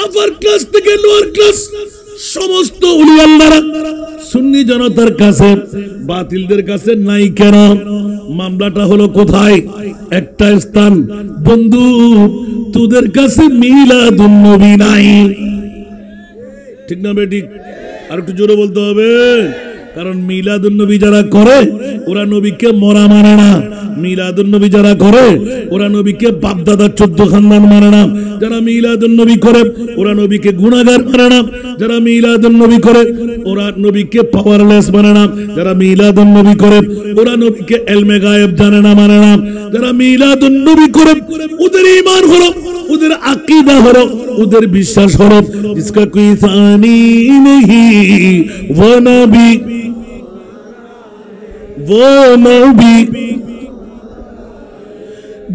Upper class থেকে lower class সমস্ত ওলি আল্লাহরা সুন্নি জনতার কাছে বাতিলদের কাছে নাই কেন? মামলাটা হলো কোথায়? একটা স্থান, বন্ধু তোদের কাছে মিলাদুন নবী নাই। ঠিক না বেটি? আর একটু জোরে বলতে হবে, কারণ মিলাদুন নবী যারা করে ওরা নবীকে মরা মানে না। মিলাদুন নবী যারা করে ওরা নবীকে বাপদাদার 14 খানদান মানে না। যারা মিলাদুন নবী করে ওরা নবীকে গুনাহগার মানে না। যারা মিলাদুন নবী করে ওরা নবীকে পাওয়ারলেস মানে না। যারা মিলাদুন নবী করে ওরা নবীকে ইলমে গায়েব জানে না মানে না। যারা মিলাদুন নবী করে ওদের ঈমান হলো, ওদের আকীদা হলো, ওদের বিশ্বাস হলো जिसका कोई सानी नहीं वो नबी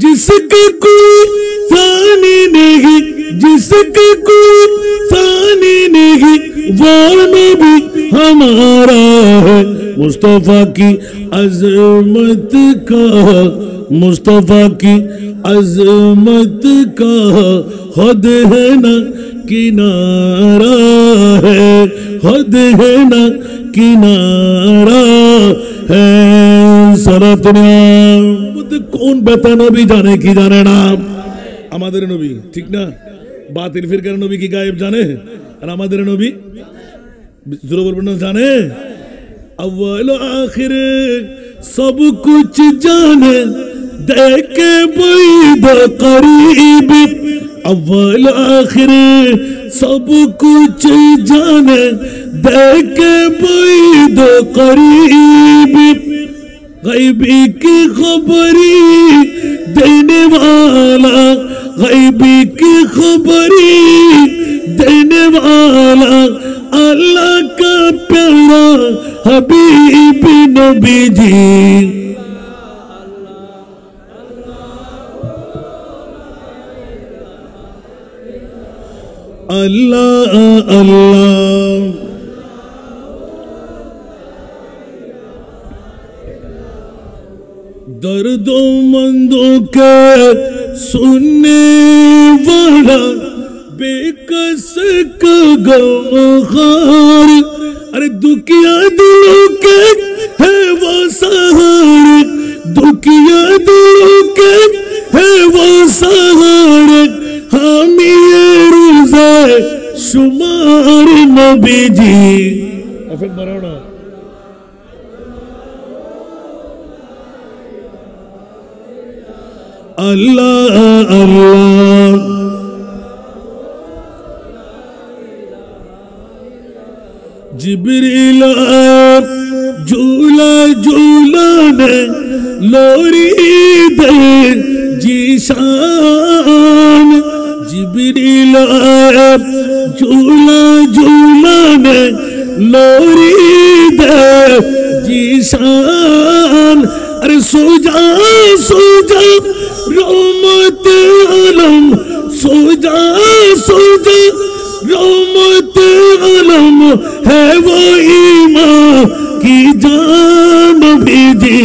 जिसका कोई सानी नहीं, जिसका कोई सानी नहीं वो नबी हमारा है। मुस्तफा की अजमत का, मुस्तफा की अजमत का हद है ना किनारा है, हद है ना किनारा है। सरातनिया कौन बेता नबी जाने की जाने ना? আমাদের নবী, ঠিক না? বাতিল ফিরকার নবী কি গায়েব জানে? আর আমাদের নবী জোরে বলবেন না জানে? अव्वल आखिर सब कुछ जाने देखे बैद करीब। अव्वल आखिर सब कुछ जाने देखे बैद करीब। गैबी की खबरी देने वाला, गैबी की खबरी देने वाला अल्लाह का प्यारा हबीब नबी जी। अल्लाह अल्लाह दर्दों मंदों के सुनने वाला बेकस का गमखार। अरे दुखिया दिलों के है वो सहारे, दुखिया दिलों के है वो सहारे। हामी रोज़े शुमार नबी जी। फिर मराना अल्लाह अल्लाह जिब्रील झूला झूलाने लोरी दे जीशान। जिब्रील झूला झूलाने लोरी दे जीशान। अरे सो जा रहमत आलम, सो जा रहमत आलम है वो ईमान की जान भी जी।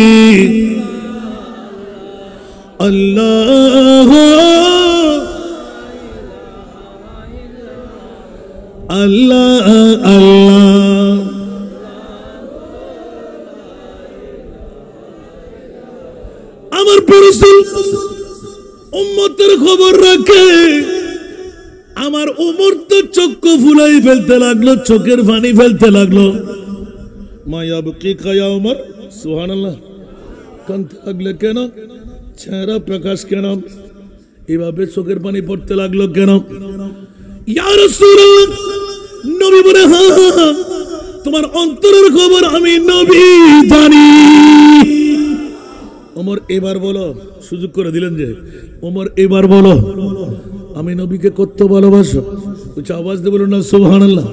अल्लाह अल्लाह अल्लाह আমার রাসূল উম্মতের খবর রাখে। আমার ওমর তো চক্ষু ফুলাই ফেলতে লাগলো, চোখের পানি ফেলতে লাগলো। মায়াবকি কায়া ওমর, সুবহানাল্লাহ। কাঁদতে লাগলে কেন? চেহারা প্রকাশ কেন? এভাবে চোখের পানি পড়তে লাগলো কেন? ইয়া রাসূলুল্লাহ, নবী বলে হ্যাঁ তোমার অন্তরের খবর আমি নবী জানি। ওমর এবার বলো, সুযোগ করে দিলেন যে ওমর এবার বলো আমি নবীকে কত ভালোবাসো। উচ্চ আওয়াজ দিয়ে বলুন না সুবহানাল্লাহ।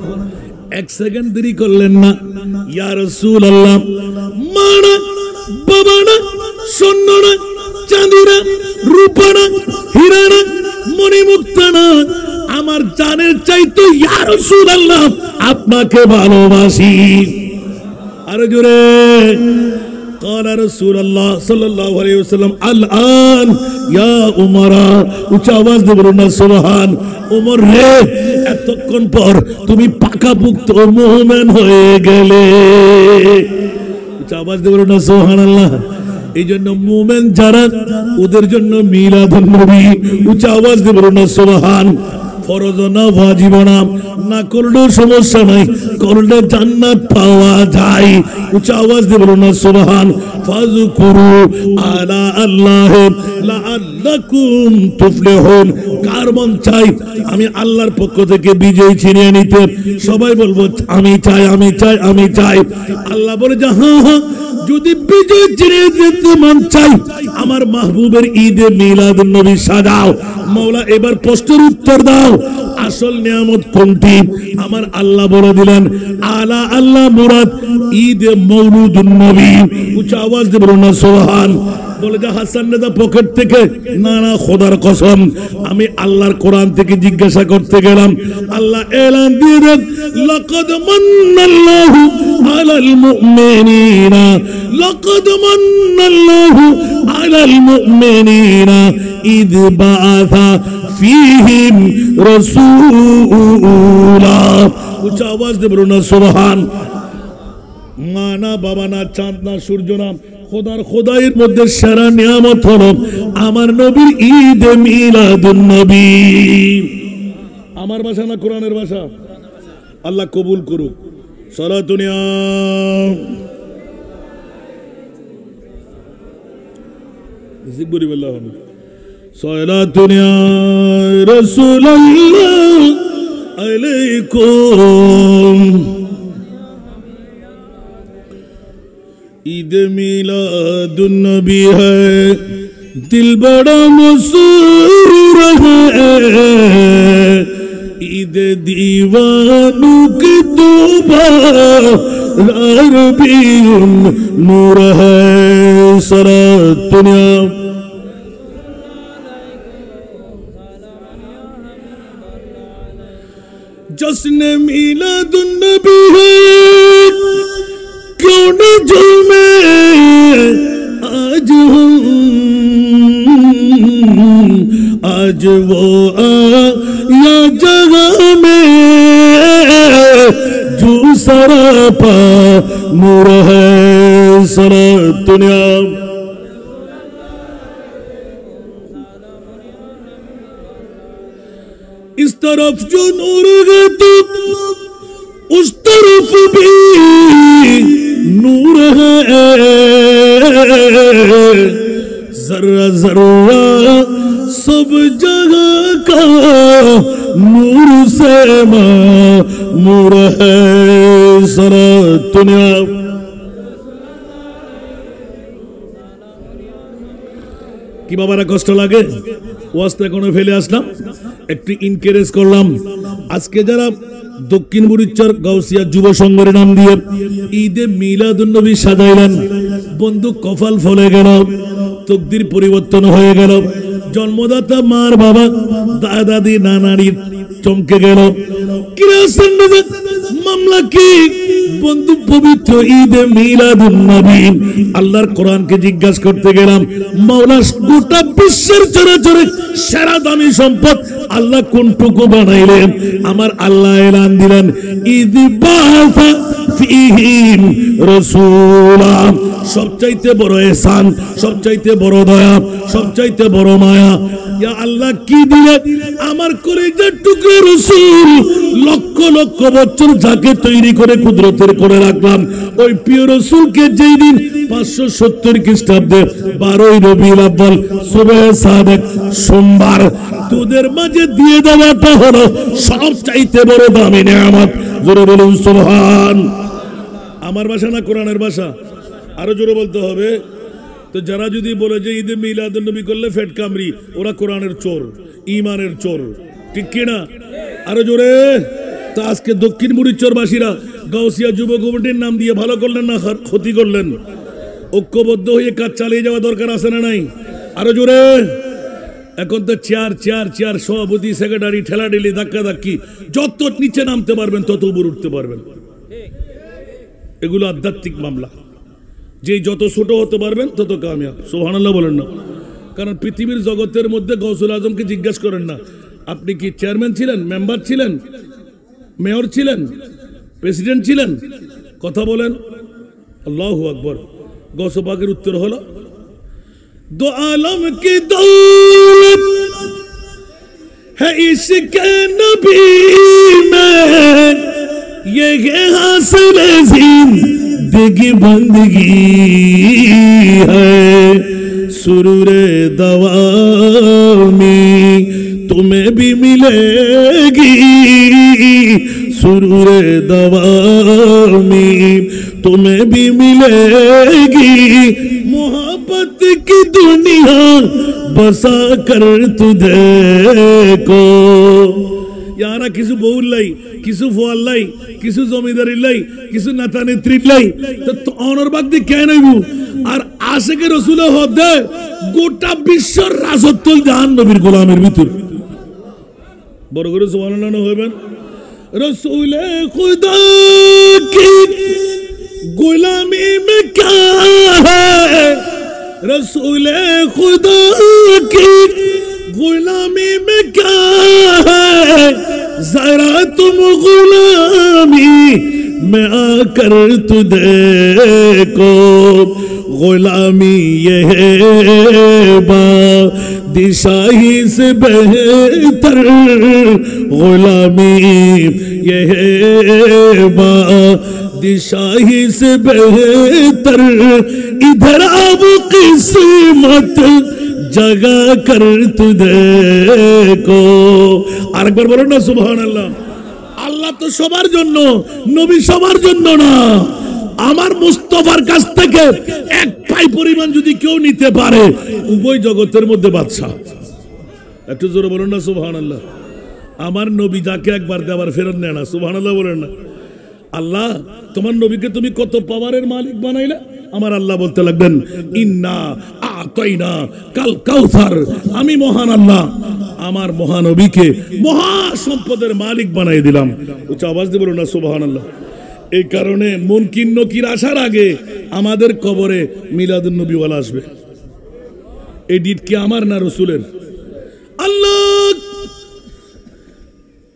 এক সেকেন্ড দেরি করলেন না। ইয়া রাসূলুল্লাহ, মা না, বাবা না, স্বর্ণ না, চাঁদি না, রূপা না, হীরা না, মণিমুক্তা না, আমার জানের চাইতে ইয়া রাসূলুল্লাহ আপনাকে ভালোবাসি। আরো জোরে قال رسول الله صلى الله عليه وسلم الآن يا عمر। উচ্চ আওয়াজ দিয়ে বলুন না সুবহান। ওমর রে এতক্ষণ পর তুমি পাকাপুক্ত মুমিন হয়ে গেলে। আওয়াজ দেবো না সুবহানাল্লাহ। এই জন্য মুমিন যারা ওদের জন্য মিলাদুন নবী, উচ্চ আওয়াজ দেবো না সুবহান। ফরজ না ওয়াজিব না, না করলেও সমস্যা নাই, করলে জান্নাত পাওয়া যায়। উচ্চ আওয়াজ দেবো না সুবহান। ফাযকুরু আলা আল্লাহ লাআল্লাকুম তুফলিহুন। কার মন চাই আমি আল্লাহর পক্ষ থেকে বিজয় ছিনিয়ে নিতে? সবাই বলবো আমি চাই, আমি চাই, আমি চাই। আল্লাহ বলে যে হ্যাঁ হ্যাঁ, যদি বিজয় ছিনিয়ে দিতে মন চাই আমার মাহবুবের ঈদে মিলাদুন নবী সাজাও। মওলা এবার প্রশ্নের উত্তর দাও, আসল নিয়ামত কোনটি? আমার আল্লাহ বলে দিলেন আলা আল্লাহ মুরাদ ঈদে মওলুদুন নবী। উচ্চ আওয়াজ দিয়ে বলুন না সুবহান। বলে যে হাসান নেদা পকেট থেকে, না না খোদার কসম আমি আল্লাহর কোরআন থেকে জিজ্ঞাসা করতে গেলাম। আল্লাহ এলান দিয়ে দেন লাকাদ মান্নাল্লাহু আলাল মুমিনিনা, লাকাদ মান্নাল্লাহু আলাল মুমিনিনা ইদ বাআসা ফীহিম রাসূলা। উচ্চ আওয়াজ দিয়ে বলুন না সুবহান। মা না, বাবা না, চাঁদ না, সূর্য না, খোদার খোদাইয়ের মধ্যে সেরা নিয়ামত হলো আমার নবীর ঈদে মিলাদুন নবী। আমার ভাষা না কোরআনের ভাষা? আল্লাহ কবুল করুক। সালাতুন ইয়া জিকবরি বিল্লাহ, সালাতুন ইয়া রাসূলুল্লাহ আলাইকুম। ईद मिलादुन नबी है दिल बड़ा मसूर है, ईद दीवानों की तौबा रबीउन नूर है। सलातुन या जश्न मिलादुन नबी है, क्यों न झूमे आज हम, आज वो आया जगह में जो सरापा नूर है। सलातुन या इस तरफ जो नूर है तो उस तरफ भी नूर है, जर्रा जर्रा सब जगह का नूर से मामूर है। सलातुन या কি বাবারা কষ্ট লাগে? ওয়াজটা এখনো ফেলে আসলাম, একটু ইনকারেজ করলাম। আজকে যারা দক্ষিণ বুড়িচর গাউসিয়া যুব সংঘের নাম দিয়ে ঈদে মিলাদুন নবী সাজাইলেন, বন্ধু কপাল ফলে গেল, তকদির পরিবর্তন হয়ে গেল। জন্মদাতা মার বাবা দাদা দাদি নানারি চমকে গেল। মামলা কি বন্ধু? পবিত্র ঈদে মিলাদুন নবী আল্লাহর কোরআনকে জিজ্ঞাসা করতে গেলাম, মাওলা গোটা বিশ্বের চরাচরে সেরা দামি সম্পদ আল্লাহ কোনটুকু বানাইলেন? আমার আল্লাহ এলান দিলেন ঈদ বাআসা ফীহিম রাসূলা। সবচাইতে বড় ihsan, সবচাইতে বড় দয়া, সবচাইতে বড় মায়া। ইয়া আল্লাহ কি দিলে? আমার কলিজার টুকরা রাসূল। লক্ষ লক্ষ বছর যাকে তৈরি করে কুদরতের করে রাখলাম, ওই প্রিয় রাসূলকে যেই দিন 570 খ্রিস্টাব্দে 12ই রবিউল আউয়াল সুবহে সাদেক সোমবার তোদের মাঝে দিয়ে দেওয়াটা হলো সবচাইতে বড় দামি নিয়ামত। জোরে বলুন সুবহান। আমার ভাষা না কোরআনের ভাষা? আরো জোরে বলতে হবে। তো যারা যদি বলে যে ঈদে মিলাদুন নবী করলে ফেট কামড়ি, ওরা কোরআনের চোর, ইমানের চোর, ঠিক কিনা? আরো জোরে। তা আজকে দক্ষিণ বুড়িচরবাসীরা গাউসিয়া যুব কমিটির নাম দিয়ে ভালো করলেন না ক্ষতি করলেন? ঐক্যবদ্ধ হয়ে কাজ চালিয়ে যাওয়া দরকার আছে না নাই? আরো জোরে। এখন তো চেয়ার চেয়ার চেয়ার, সভাপতি, সেক্রেটারি, ঠেলাঠেলি, ধাক্কা ধাক্কি, যত নিচে নামতে পারবেন তত উপর উঠতে পারবেন। এগুলো আধ্যাত্মিক মামলা। যে যত ছোট হতে পারবেন তত কামিয়াব। সুবহানাল্লাহ বলেন না? কারণ পৃথিবীর জগতের মধ্যে গৌসুল আজমকে জিজ্ঞাসা করেন না আপনি কি চেয়ারম্যান ছিলেন, মেম্বার ছিলেন, মেয়র ছিলেন, প্রেসিডেন্ট ছিলেন? কথা বলেন। আল্লাহু আকবার। গৌসে পাকের উত্তর হলো দো আলম কি দৌলত है इश्क़े नबी में, ये हासिल ज़िंदगी बंदगी है, सुरूरे दवामी तुम्हें भी मिलेगी, सुरूरे दवामी तुम्हें भी मिलेगी, मोहब्बत की दुनिया बसा कर तुझे को। यारा किसी बहुल लाई, किसी फुआल लाई, किसी जमींदारी लाई, किसी नेता नेत्री लाई, तो ऑनर बाग दी क्या नहीं वो और आशे के रसूले होते गोटा बिशर राजत्तुल जान नबीर गुलामेर भीतर बरगुरु सुभान अल्लाह न होइबेन। रसूले खुदा की गुलामी में क्या है, रसूले खुदा की गुलामी में क्या है, जरा तुम गुलामी में आकर तू देखो, गुलामी ये है बादशाही से बेहतर, गुलामी ये है बादशाही से बेहतर, इधर अब किस्मत जगा कर तू देखो। আরেকবার বলো না সুবহানাল্লাহ। আল্লাহ তো সবার জন্য, নবী সবার জন্য না। আমার মুস্তাফার কাছ থেকে এক পাই পরিমাণ যদি কেউ নিতে পারে, উভয় জগতের মধ্যে বাদশা। একটু জোরে বলুন না সুবহানাল্লাহ। আমার নবী যাকে একবার দেওয়ার ফেরত নেয় না, সুবহানাল্লাহ বলেন না। আল্লাহ তোমার নবীকে তুমি কত পাওয়ারের মালিক বানাইলে, আমার আল্লাহ বলতে লাগবেন ইন্না আতাইনা কাল কাউসার, আমি মহান আল্লাহ আমার মহানবীকে মহা সম্পদের মালিক বানাই দিলাম। উচ্চ আওয়াজ দিয়ে বলুন না সুবহানাল্লাহ। এই কারণে মুনকির নকির আসার আগে আমাদের কবরে মিলাদুন নবী ওয়ালা আসবে। এডিট কি আমার না রাসূলের? আল্লাহ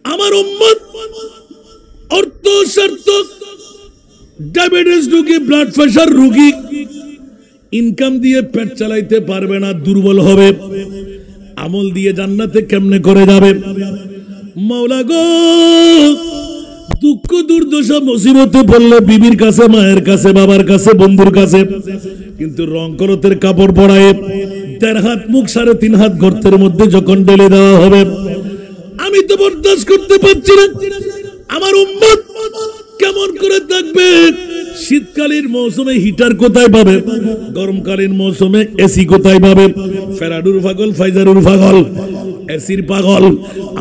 আমার উম্মত অর্থ শর্ত ডায়াবেটিস রোগী, ব্লাড প্রেশার রোগী ইনকাম দিয়ে পেট চালাইতে পারবে না, দুর্বল হবে, আমল দিয়ে জান্নাতে কেমনে করে যাবে? মাওলা গো, দুঃখ দুর্দশা মুসিবতে পড়লে বিবির কাছে, মায়ের কাছে, বাবার কাছে, বন্ধুর কাছে, কিন্তু রংকরতের কাপড় পরায় 1.5 হাত মুখ 3.5 হাত গর্তের মধ্যে যখন ঢেলে দেওয়া হবে, আমি তো বরদাস্ত করতে পারছি না। আমার উম্মত কেমন করে থাকবে? শীতকালীন মৌসুমে হিটার কোথায় পাবে? গরমকালীন মৌসুমে এসি কোথায় পাবে? ফেরাডুর পাগল, ফাইজারুর পাগল, এসির পাগল।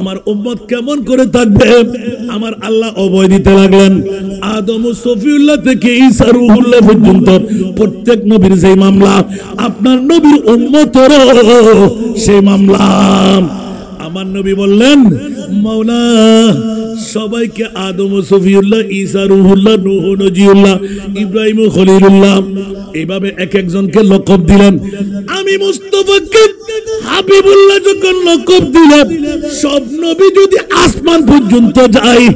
আমার উম্মত কেমন করে থাকবে? আমার আল্লাহ অভয় দিতে লাগলেন। আদম ও সফিউল্লাহ থেকে ঈসা রূহুল্লাহ পর্যন্ত প্রত্যেক নবীর সেই মামলা, আপনার নবীর উম্মতেরও সেই মামলা। আমার নবী বললেন মাওলা সবাইকে আদম ও সফিউল্লাহ, ঈসা রূহুল্লাহ, নূহ নজিউল্লাহ, ইব্রাহিম ও খলিলুল্লাহ এইভাবে এক একজনকে লকব দিলেন। আমি মুস্তাফাকে হাবিবুল্লাহ যখন লকব দিলেন, সব নবী যদি আসমান পর্যন্ত যায়,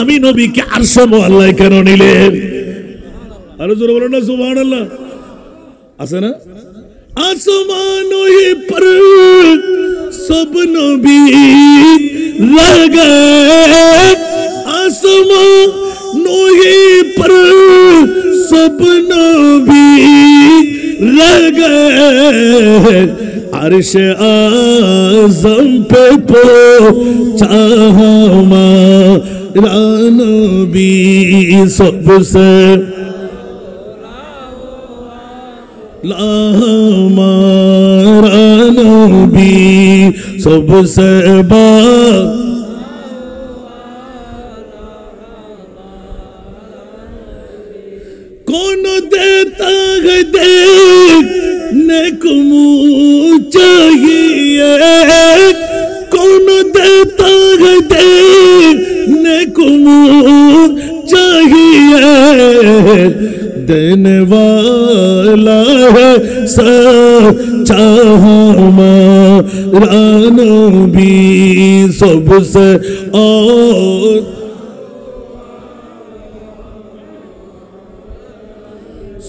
আমি নবীকে আরশে মুআল্লায় কেন নিলেন? আরো জোরে বলো না সুবহানাল্লাহ। আছে না? আসমানোं पर सब नबी रह गए, आसमानों पर सब नबी रह गए, अर्श आज़म पे पहुंचा हमारा नबी सबसे हमारा नबी सबसे कौन देता है देखने को मुँह चाहिए, कौन देता है देखने को मुँह चाहिए, देने वाला है सच्चा हमारा नबी सबसे और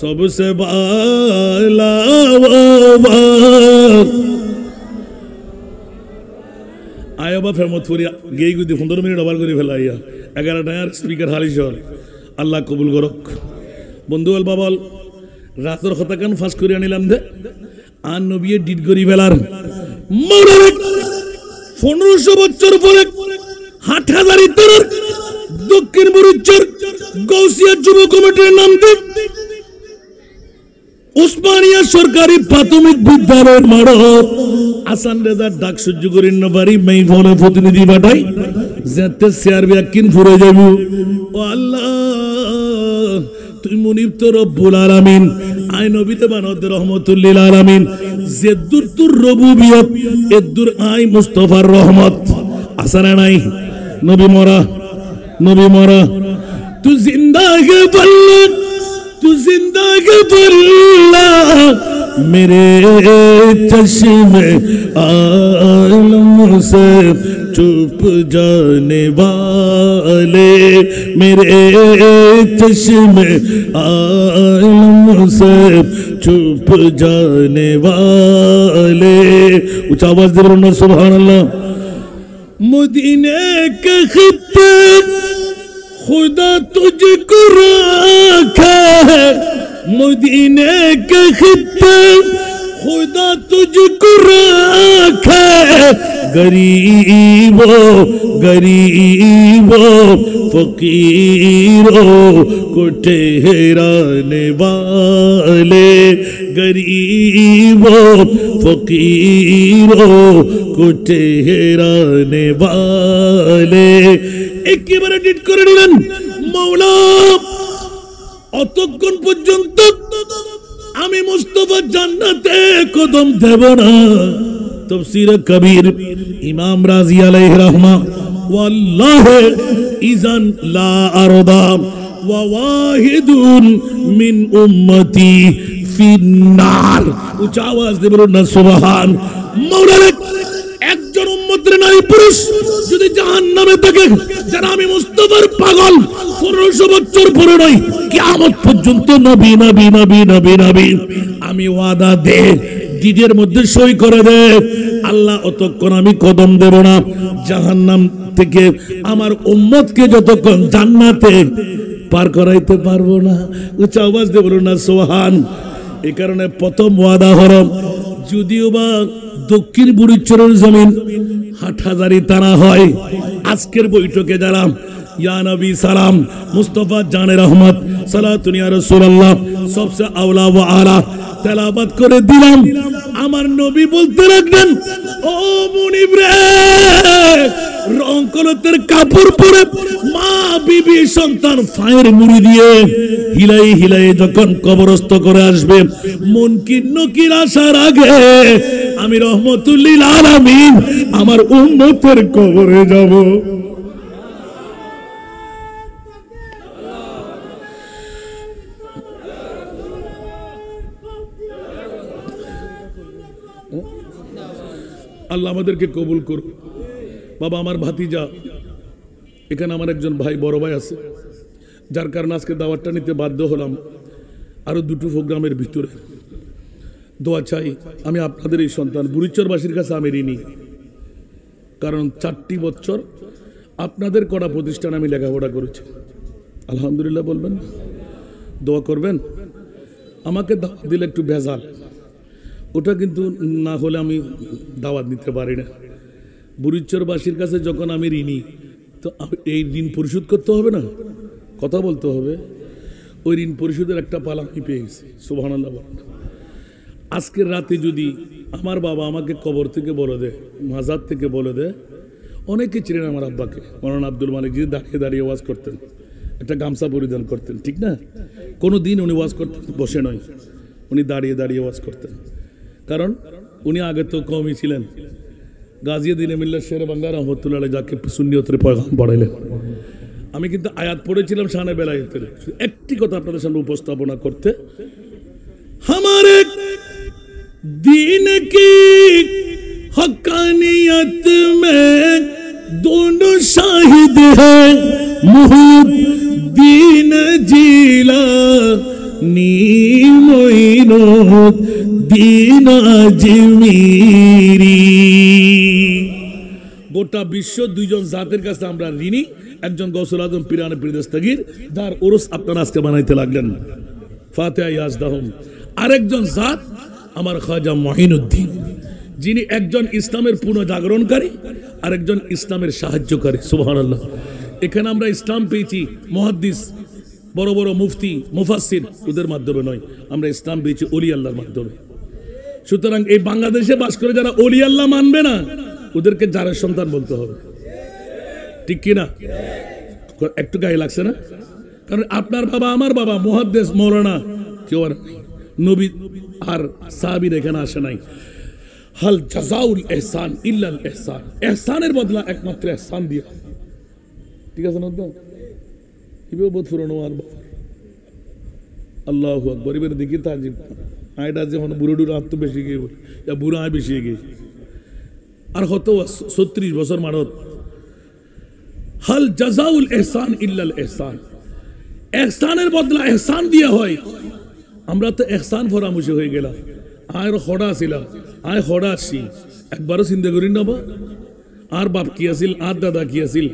सबसे बाला आया बा फेमतपुरिया गई गुदी 15 मिनट अबार করে ফেলাইয়া 11 টায়ার স্পিকার হালিশর আল্লাহ কবুল করুক বন্ধু বল বাবল রাতের কথা কান ফাঁস করে আনিলাম দে আর নবী ডিড করি ফেলার মৌলানা 1500 বছর পরে হাটহাজারী তরর দক্ষিণ বুরুচর গৌসিয়া যুব কমিটির নাম দে উসমানিয়া সরকারি প্রাথমিক বিদ্যালয়ের মাঠ আসান রেজার ডাক সহ্য করি না পারি মেই ফোনে প্রতিনিধি পাঠাই যেতে শেয়ার ব্যাকিন ফুরে যাব ও আল্লাহ তুই মুনিব তো রব্বুল আলামিন আই নবীতে বানদ রহমতুল লিল আলামিন জেদ্দুর তুর রবুবিয়ত এদ্দুর আই মুস্তাফার রহমত আসানা নাই নবী মরা তুই জিন্দা কে বল্লা तू जिंदा के बल्ला मेरे चश्मे आलम से चुप जाने वाले मेरे चश्मे आलम से चुप जाने वाले ऊंचा आवाज दे बोलो सुभान अल्लाह मदीने के खित्ते खुदा तुझको रखा है मदीने के खित्ते खुदा तुझको रखा है गरीबों फकीरों को ठहराने वाले गरीबों फकीरों को ठहराने वाले একেবারে ডিট করে নিলেন মাওলা অতক্ষণ পর্যন্ত আমি মুস্তাফা জান্নাতে কদম দেব না তাফসীর কবির ইমাম রাজি আলাইহি রাহমা ওয়াল্লাহি ইযান লা আরদা ওয়া ওয়াহিদুন মিন উম্মতি ফিন্নার উচ্চ আওয়াজ দিয়ে বলুন না সুবহান মাওলা একজন উম্মতের নারী পুরুষ যদি জাহান্নামে থাকে যারা আমি মুস্তাফার পাগল 1500 বছর পরে নয় কিয়ামত পর্যন্ত নবী নবী নবী নবী নবী আমি ওয়াদা দে ডিডের মধ্যে সই করে দে আল্লাহ অতক্ষণ আমি কদম দেব না জাহান্নাম থেকে আমার উম্মতকে যতক্ষণ জান্নাতে পার করাইতে পারবো না উচ্চ আওয়াজ দিয়ে বলুন না সুবহান এই কারণে প্রথম ওয়াদা হলো যদিও বা দক্ষিণ বুড়িচরের জমিন হাটহাজারী তারা হয় আজকের বৈঠকে যারা ইয়া নবী সালাম মুস্তাফা জানে রহমত সালাতুন ইয়া রাসূলুল্লাহ সবচেয়ে আওলা ওয়া আলা তেলাওয়াত করে দিলাম আমার নবী বলতে লাগলেন ও মুনিব রে রংকলতের কাপড় পরে মা বিবি সন্তান ফায়ের মুড়ি দিয়ে হিলাই হিলাই যখন কবরস্থ করে আসবে মুনকির নকির আসার আগে আমি রহমতুল লিল আলামিন আমার উম্মতের কবরে যাব আল্লাহ আমাদেরকে কবুল করুন বাবা আমার ভাতিজা এখানে আমার একজন ভাই বড় ভাই আছে যার কারণে আজকে দাওয়াতটা নিতে বাধ্য হলাম আরো দুটো প্রোগ্রামের ভিতরে দোয়া চাই আমি আপনাদের এই সন্তান বুড়িচরবাসীর কাছে আমি ঋণী কারণ 4টি বছর আপনাদের কড়া প্রতিষ্ঠানে আমি লেখাপড়া করেছি আলহামদুলিল্লাহ বলবেন দোয়া করবেন আমাকে দাওয়াত দিলে একটু ভেজাল ওটা কিন্তু না হলে আমি দাওয়াত নিতে পারি না বুড়িচরবাসীর কাছে যখন আমি ঋণী তো এই ঋণ পরিশোধ করতে হবে না কথা বলতে হবে ওই ঋণ পরিশোধের একটা পালা আমি পেয়ে গেছি সুবহানাল্লাহ বলেন আজকের রাতে যদি আমার বাবা আমাকে কবর থেকে বলে দেয় মাজার থেকে বলে দেয় অনেকে ছিলেন আমার আব্বাকে মাওলানা আব্দুল মালিক জি দাঁড়িয়ে দাঁড়িয়ে ওয়াজ করতেন একটা গামছা পরিধান করতেন ঠিক না কোনো দিন উনি ওয়াজ করতেন বসে নয় উনি দাঁড়িয়ে দাঁড়িয়ে ওয়াজ করতেন কারণ উনি আগে তো কমই ছিলেন গাজিয়া দিনে মিল্লাত শেরে বাংলা রহমতুল্লাহ আলাইহি যাকে সুন্নিয়তের পয়গাম পড়াইলেন আমি কিন্তু আয়াত পড়েছিলাম শানে বেলায়েতের, একটি কথা আপনাদের সামনে উপস্থাপনা করতে। हमारे दीन की हक्कानियत में दोनों शाहिद है, मुहिद्दीन जीलानी मोइनुद्दीन अजमीरी। গোটা বিশ্ব দুইজন জাতের কাছে আমরা ঋণী, একজন গৌসুল আজম পিরানে পীর দস্তগীর, যার ওরস আপনারা আজকে বানাইতে লাগলেন, ফাতিহা ইয়াজদাহুম। আরেকজন জাত আমার খাজা মঈনুদ্দিন, যিনি একজন ইসলামের পুনঃজাগরণকারী, আরেকজন ইসলামের সাহায্যকারী। সুবহানাল্লাহ। এখানে আমরা ইসলাম পেয়েছি মুহাদ্দিস, বড় বড় মুফতি, মুফাসসির, ওদের মাধ্যমে নয়, আমরা ইসলাম পেয়েছি ওলি আল্লাহর মাধ্যমে। সুতরাং এই বাংলাদেশে বাস করে যারা ওলি আল্লাহ মানবে না, ওদেরকে জারের সন্তান বলতে হবে, ঠিক কিনা? একটু গায়ে লাগছে না? কারণ আপনার বাবা আমার বাবা মুহাদ্দিস মৌলানা কেউ আর নবী আর সাহাবীর এখানে আসে নাই। হাল জাযাউল ইহসান ইল্লাল ইহসান, ইহসানের বদলা একমাত্র ইহসান দিয়ে, ঠিক আছে না? এবার বহুত পুরনো আর আল্লাহু আকবার। এবার দেখি তাজিব আইডা যখন বুড়ো ডুড়ো আত্ম বেশি গিয়ে বলি, বুড়ো আয় বেশি গিয়ে আর হতো 36 বছর মানত। হাল জাযাউল ইহসান ইল্লাল ইহসান, ইহসানের বদলা ইহসান দিয়া হয়। আমরা তো ইহসান ফরামুশি হয়ে গেলাম। আয় খড়া ছিলাম, আয় খড়া আসছি, একবারও চিন্তা করি না বা আর বাপ কি আছিল, আর দাদা কি আছিল,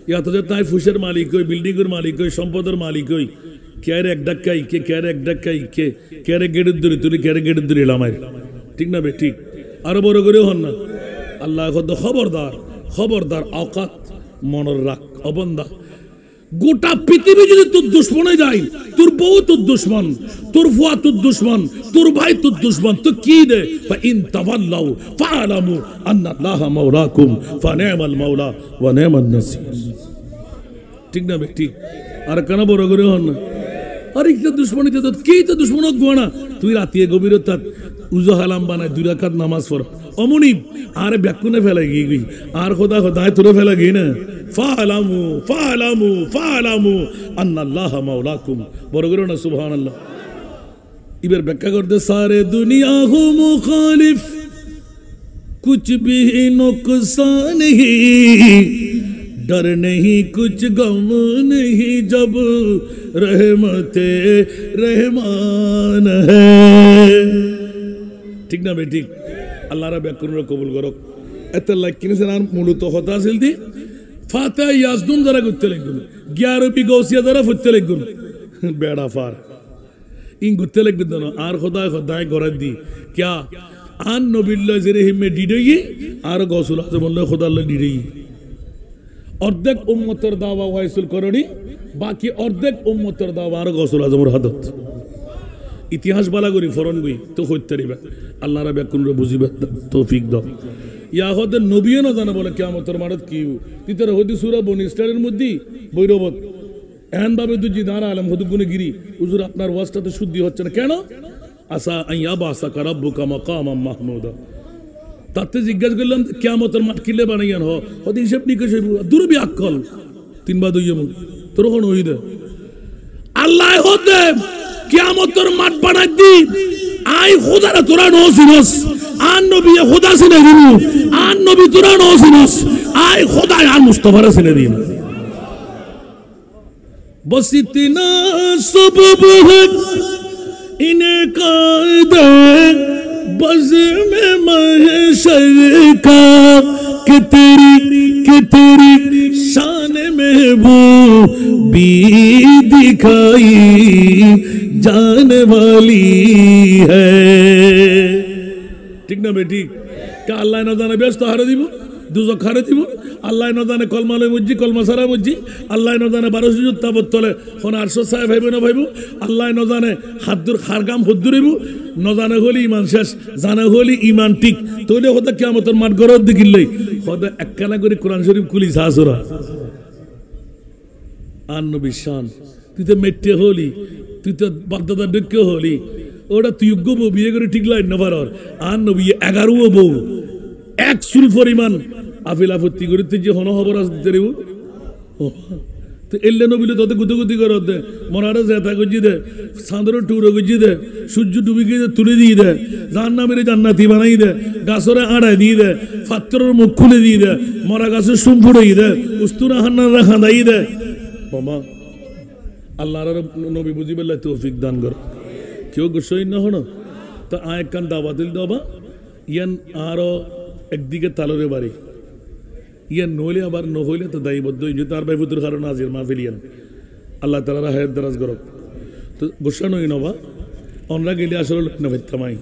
ইয়াত যে তাই ফুসের মালিক হই, বিল্ডিংয়ের মালিক হই, সম্পদের মালিক হই, কেয়ারে এক ডাক্কাই কে, কেয়ারে এক ডাক্কাই কে, কেয়ারে গেটের দূরে তুলি, কেয়ারে গেটের দূরে এলাম, ঠিক না বে? ঠিক। আরো বড় করেও হন না। আল্লাহ খবরদার, খবরদার, আওকাত মনের রাখ, অবন্দা। গোটা পৃথিবী যদি তোর দুশ্মনে যায়, তোর বউ তোর দুশ্মন, তোর ফুয়া তোর দুশ্মন, তোর ভাই তোর দুশ্মন, তো কি দে? ফাইন তাওয়াল্লাউ ফাআলামু আন্নাল্লাহা মাওলাকুম ফানি'মাল মাওলা ওয়া নি'মান নাসির, ঠিক না বে? ঠিক। আর কেন বড় করে হন না? আর একটা দুশ্মনী তো কি, তো দুশ্মন গোনা তুই রাতিয়ে গভীরতা উজু হালাম বানায় 2 রাকাত নামাজ পড় অমনি আরে ব্যাকুনে ফেলে গই আর খোদা খোদায় তোরে ফেলে গই না। ফালামু ফালামু ফালামু আন্নাল্লাহা মাওলাকুম, বড় করে না সুবহানাল্লাহ। এবার ব্যাখ্যা করতে সারে দুনিয়া হো মুখালিফ कुछ भी नुकसान नहीं, डर नहीं कुछ गम नहीं, जब रहमते रहमान है, ঠিক না বেঠিক? আল্লাহর ব্যাকরণ কবুল করক। এত লাইক কিনেছেন আর মূলত কথা আছিল দি ফাতিহা ইয়াজদুন যারা করতে লাগবে, 11 গৌসিয়া যারা ফুটতে লাগবে, বেড়া ফার ইন করতে লাগবে না। আর খোদা খোদায় গরাত দি क्या আন নবিল্লাহ জেরে হিমে ডিডই আর গৌসুল আজম আল্লাহ খোদাল্লাহ ডিডই। অর্ধেক উম্মতের দাওয়া ওয়াইসুল করণী, বাকি অর্ধেক উম্মতের দাওয়া আর গৌসুল আজমের হাদত। ইতিহাস বালা করি ফরন গই তো হইতে রিবা। আল্লাহ রাব্বি কোন বুঝিবে তৌফিক দাও। ইয়া হতে নবীও না জানা বলে কিয়ামতের মারত কি তিতর হদি সূরা বনি ইসরাইলের মধ্যে বৈরবত এহেন ভাবে দুজি দাঁড়া আলম হদু গুনে গিরি হুজুর আপনার ওয়াজটাতে শুদ্ধি হচ্ছে না কেন? আসা আইয়া বাসা রাব্বুকা মাকামাম মাহমুদা। তাতে জিজ্ঞাসা করলাম কিয়ামতের মাঠ কিলে বানাইয়ান হদি হিসাব নিকেশ হইব দুরবি আকল 3 বা 2 এমন তোর কোন হই দে আল্লাহ হতে কিয়ামতের মাঠ বানাই দি আই খোদারা তোরা নসিনস আন নবী খোদা সিনে দিমু আন নবী তোরা নসিনস আই খোদা আর মুস্তাফা সিনে দিম। बस इतना सबब है इन्हें कायदे बज़ में महशर का कि तेरी शान महबूबी दिखाई जाने वाली है। ठीक ना बेटी? क्या अल्लाह ना जाने व्यस्त हारे দিব দুজক হারে দিব আল্লাহ না জানে কলমা লই মুজি কলমা সারা মুজি আল্লাহ না জানে 1200 জুতা বতলে কোন 800 সাহেব ভাইব না ভাইব আল্লাহ না জানে হাদ্দুর খারগাম হদ্দুরিব না জানে হলি ঈমান শেষ জানে হলি ঈমান ঠিক তোলে হতা কিয়ামতের মাঠ গরদ দিকিলই খোদা একখানা করে কোরআন শরীফ খুলি সাসুরা আন নবী শান তুই তো মেটে হলি তুই তো বাদদাদা ডকে হলি ওটা তুই গো বিয়ে করে ঠিক লাইন না পারর আন নবী 11 বউ এক সুল পরিমাণ আফিল আপত্তি করতে যে হন খবর আছে দিতে রেব তো এলে নবিলে তোতে গুতি করে দে মরারে জেতা গুজি দে চাঁদর টুরো গুজি দে সূর্য ডুবি গিয়ে তুলে দিয়ে দে জাহান্নামীরে জান্নাতি বানাই দে গাছরে আড়াই দিয়ে দে ফাত্তরের মুখ খুলে দিয়ে দে মরা গাছের সুম ফুড়াই দে উস্তুরা হান্নারা খাঁদাই দে বাবা আল্লাহর নবী বুঝি বললে তৌফিক দান কর কেউ গোসই না হনো তো আয় কান দাবাতিল দবা ইয়ান আরো একদিকে তালরে বাড়ি ইয়ান নহলে আবার নহইলে তো দায়ীবদ্ধ তার বাইপুতুর কারণ আজির মাহফিল ইয়ান আল্লাহ তালারা হায়াত দারাজ করক তো গোসা নই নবা অনরা গেলে আসলে লোক না ভাইতামাই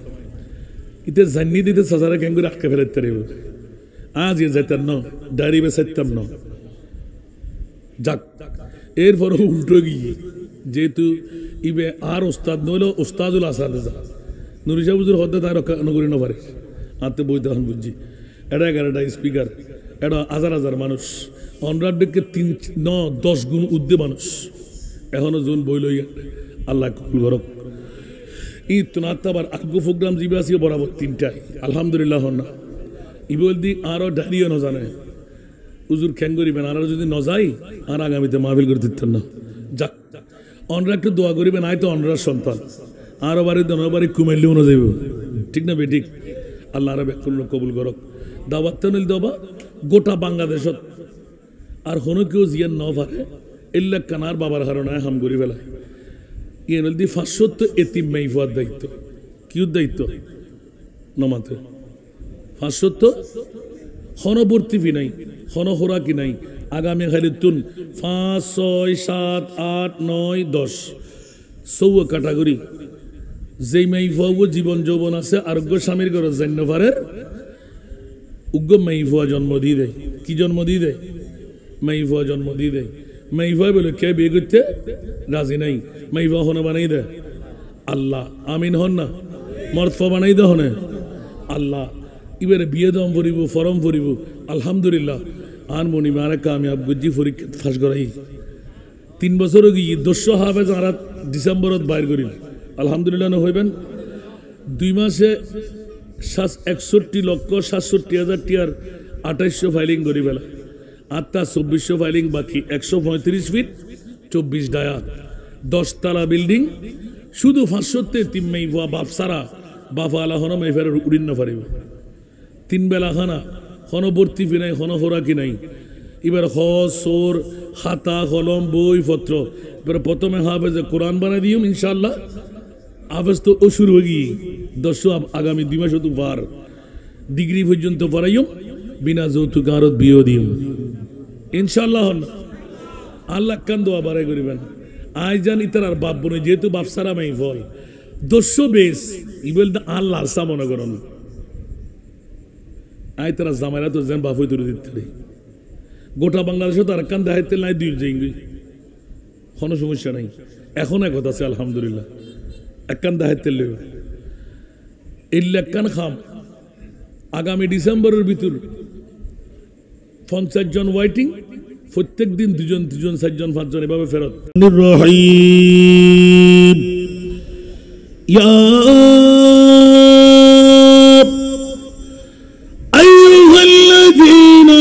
ইতে জান্নি দিতে সাজারা ক্যাঙ্গুরে আটকে ফেলাইতে পারিব আজ ইয়ে যাইতাম ন ডায়েরি বেসাইতাম ন যাক এরপর উল্টো গিয়ে যেহেতু ইবে আর ওস্তাদ নইল ওস্তাদুল আসাদ নুরিশা বুজুর হতে তাই রক্ষা নগরী নপারে আতে বই তখন বুঝছি এটা 11টা স্পিকার এটা হাজার মানুষ অনরার ডেকে 10 গুণ উদ্দে মানুষ এখনো জোন বই লই আল্লাহ কবুল করক ঈদ তো নাত্তাবার আগ্য প্রোগ্রাম জিবে আসি বরাবর 3টায় আলহামদুলিল্লাহ না ইবল দি আরও ডায়রিও ন জানে উজুর খ্যাং করিবেন আর যদি ন যাই আর আগামীতে মাহফিল করে দিতেন না যাক অনরা একটু দোয়া করিবেন আয় তো অনরার সন্তান আরো বাড়ি দনের বাড়ি কুমাইলেও না যাইব ঠিক না বেঠিক আল্লাহ আর ব্যাকুল কবুল করক দাওয়াত নিল দেবা গোটা বাংলাদেশত আর কোনো কেউ জিয়ান ন পারে এল্লা কানার বাবার কারণে হাম করি ফেলায় ইয়ে নল দি 500 এতিম মাইফার দায়িত্ব কিউ দায়িত্ব নমাতে 500 হনবর্তী ফি নাই হন খোরাকি নাই আগামী খালি তুন 5 6 7 8 9 10 সৌ ক্যাটাগরি যেই মাইফাও জীবন যৌবন আছে আরোগ্য স্বামীর ঘর জান্নফারের উগ্র মাইফুয়া জন্ম দিয়ে দেয় কি জন্ম দিয়ে দেয় মাইফুয়া জন্ম দিয়ে দেয় মাইফুয়া বলে কে বিয়ে করতে রাজি নাই মাইফুয়া হনে বানাই দেয় আল্লাহ আমিন হন না মর্তফা বানাই দে হনে আল্লাহ এবারে বিয়ে দম ফুরিব ফরম ফুরিব আলহামদুলিল্লাহ আন মনি মারে কামিয়াব গুজি পরীক্ষা ফাঁস করাই 3 বছর গিয়ে 200 হাফেজ আর ডিসেম্বরত বাইর করিল আলহামদুলিল্লাহ হইবেন 2 মাসে 61,67,000 টিয়ার 2800 ফাইলিং করি ফেলা আত্মা 2400 ফাইলিং বাকি 135 ফিট 24 ডায়া 10 তলা বিল্ডিং শুধু 500 তিন মাইফা বাপ সারা বাফা আলা হন মাইফার উড়িন না পারিব 3 বেলা খানা হন ভর্তি ফি নাই হন খোরাকি নাই এবার সোর খাতা কলম বই পত্র এবার প্রথমে হাফেজে কোরআন বানাই দিম ইনশাআল্লাহ হাফেজ তো ও শুরু হয়ে গিয়ে 10 আগামী 2 মাস তো পার ডিগ্রি পর্যন্ত পড়াইম বিনা যৌতুক আরত বিয়ে দিম ইনশাআল্লাহ আল্লাহ কান দোয়া বাড়াই করিবেন আই জানি তার আর বাপ বনে যেহেতু বাপ সারা মাই ফল 200 বেশ ইবল আল্লাহ সা মনে করুন আই তারা জামাইরা তো যেন বাপ তুলে দিতে গোটা বাংলাদেশে তো আর কান দেখাইতে নাই দুই যাইঙ্গি কোনো সমস্যা নাই এখন এক কথা আছে আলহামদুলিল্লাহ একখান দেখাইতে লেবে এই লেখান খাম আগামী ডিসেম্বরের ভিতর 50 জন ওয়াইটিং প্রত্যেক দিন 2 জন 4 জন 5 জন এভাবে ফেরত রহিম ইয়া আইয়ুহাল্লাযীনা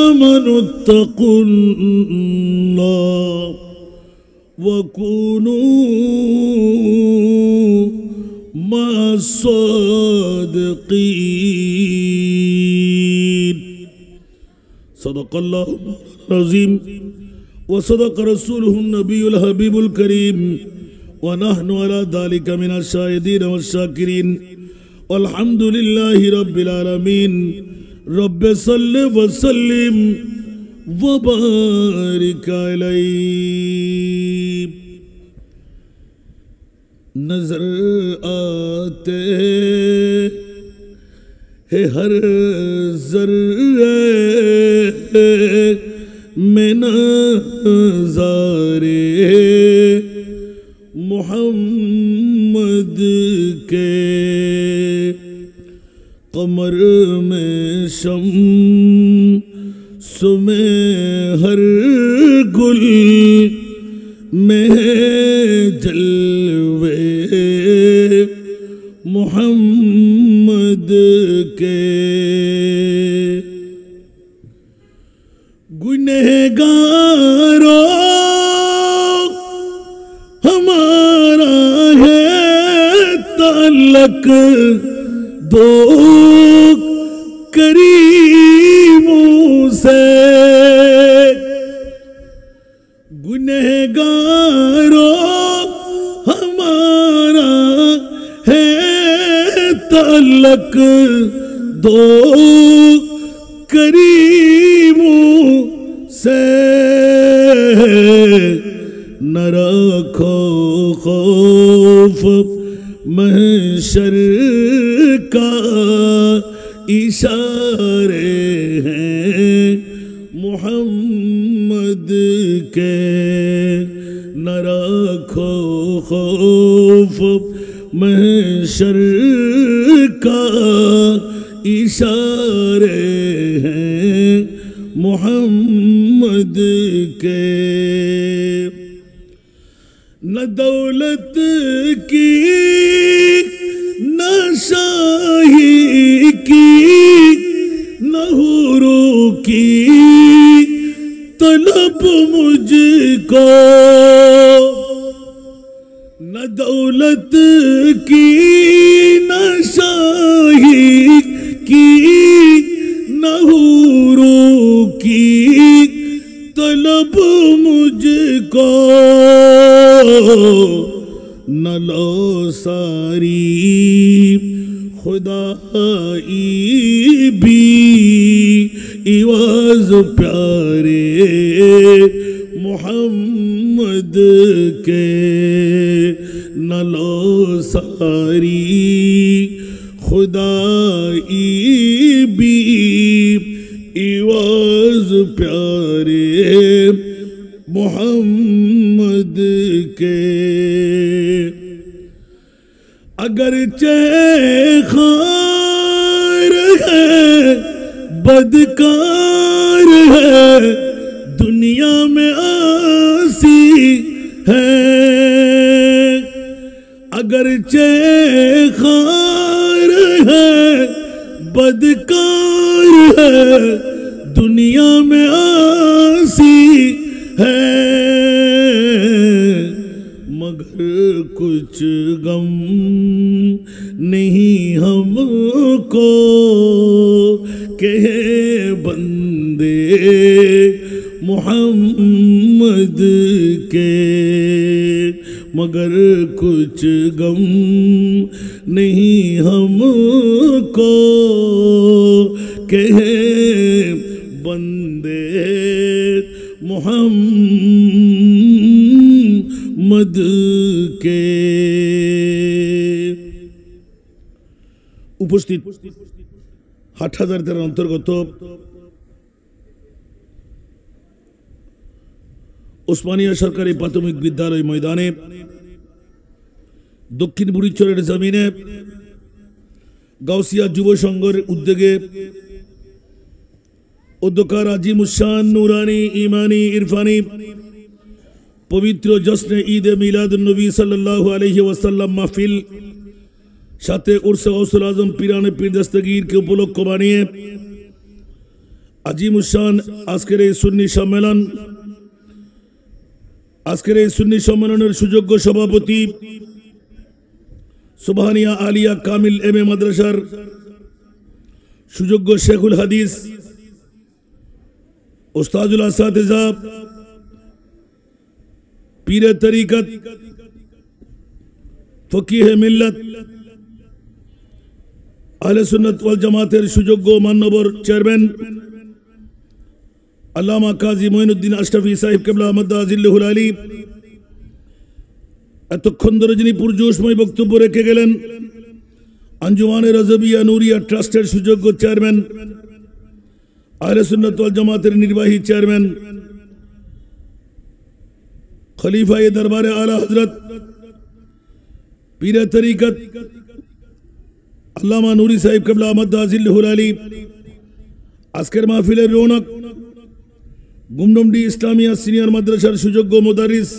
আমানুত্তাকুল্লাহ ওয়া কুনু মা الصادقين صدق الله العظيم وصدق رسوله النبي الحبيب الكريم ونحن على ذلك من الشاهدين والشاكرين والحمد لله رب العالمين رب صل وسلم وبارك عليه नजर आते है हर ज़र्रे में नज़ारे मोहम्मद के कमर में शम्स में हर गुल में जलवे मोहम्मद के गुनहगारों ताल्लुक दो करीमों से, गुनहगारों हमारा है ताल्लुक दो करीमों से। न रखो खौफ महशर का, इशारे हैं मोहम्मद के। न रखो खौफ महशर का, इशारे हैं मोहम्मद के। न दौलत की न शाही की न हुरों की तलब मुझको, न दौलत की न शाही की न हुरों की तलब मुझको। न लो सारी खुदाई भी इवाज प्यारे मोहम्मद के। न लो सारी खुदाई भी इवाज प्यारे मोहम्मद के। अगरचे खार है बदकार है, दुनिया में आसी है। अगरचे खार है बदकार है, दुनिया में आसी है। मगर कुछ गम नहीं हमको कहे बंदे मोहम्मद के। मगर कुछ गम नहीं हमको कहे बंदे मोहम्मद के। উপস্থিত হাটহাজারীদের অন্তর্গত ওসমানিয়া সরকারি প্রাথমিক বিদ্যালয় ময়দানে দক্ষিণ বুড়িচরের জমিনে গাউসিয়া যুব সংঘের উদ্যোগে অধ্যকার আজিমুশান নুরানি ইমানি ইরফানি পবিত্র জশ্নে ঈদ মিলাদুন নবী সাল্লাল্লাহু আলাইহি ওয়াসাল্লাম মাহফিল সাথে উরসে গৌসুল আজম পীরানে পীর দস্তগীরকে উপলক্ষ বানিয়ে আজিমুশান আজকের এই সুন্নি সম্মেলন, আজকের এই সুন্নি সম্মেলনের সুযোগ্য সভাপতি সুবহানিয়া আলিয়া কামিল এম এ মাদ্রাসার সুযোগ্য শেখুল হাদিস উস্তাদুল আসাতিজা পীরে তরিকত ফকিহে মিল্লাত আহলে সুন্নাত ওয়াল জামাতের সুযোগ্য মান্যবর চেয়ারম্যান আল্লামা কাজী মঈনুদ্দিন আশরাফি সাহেব কিবলা মাদ্দাজিল্লাহুল আলী এতক্ষণ ধরে যিনি পুরজোশময় বক্তব্য রেখে গেলেন, আঞ্জুমানে রাজবিয়া নুরিয়া ট্রাস্টের সুযোগ্য চেয়ারম্যান, আহলে সুন্নাত ওয়াল জামাতের নির্বাহী চেয়ারম্যান, খলিফায়ে দরবারে আলা হযরত পীরে তরিকত আল্লামা নুরি সাহেব কিবলা মাদ্দাজিল্লাহুল আলী, আজকের মাহফিলের রৌনক গুমডুমডি ইসলামিয়া সিনিয়র মাদ্রাসার সুযোগ্য মুদারিস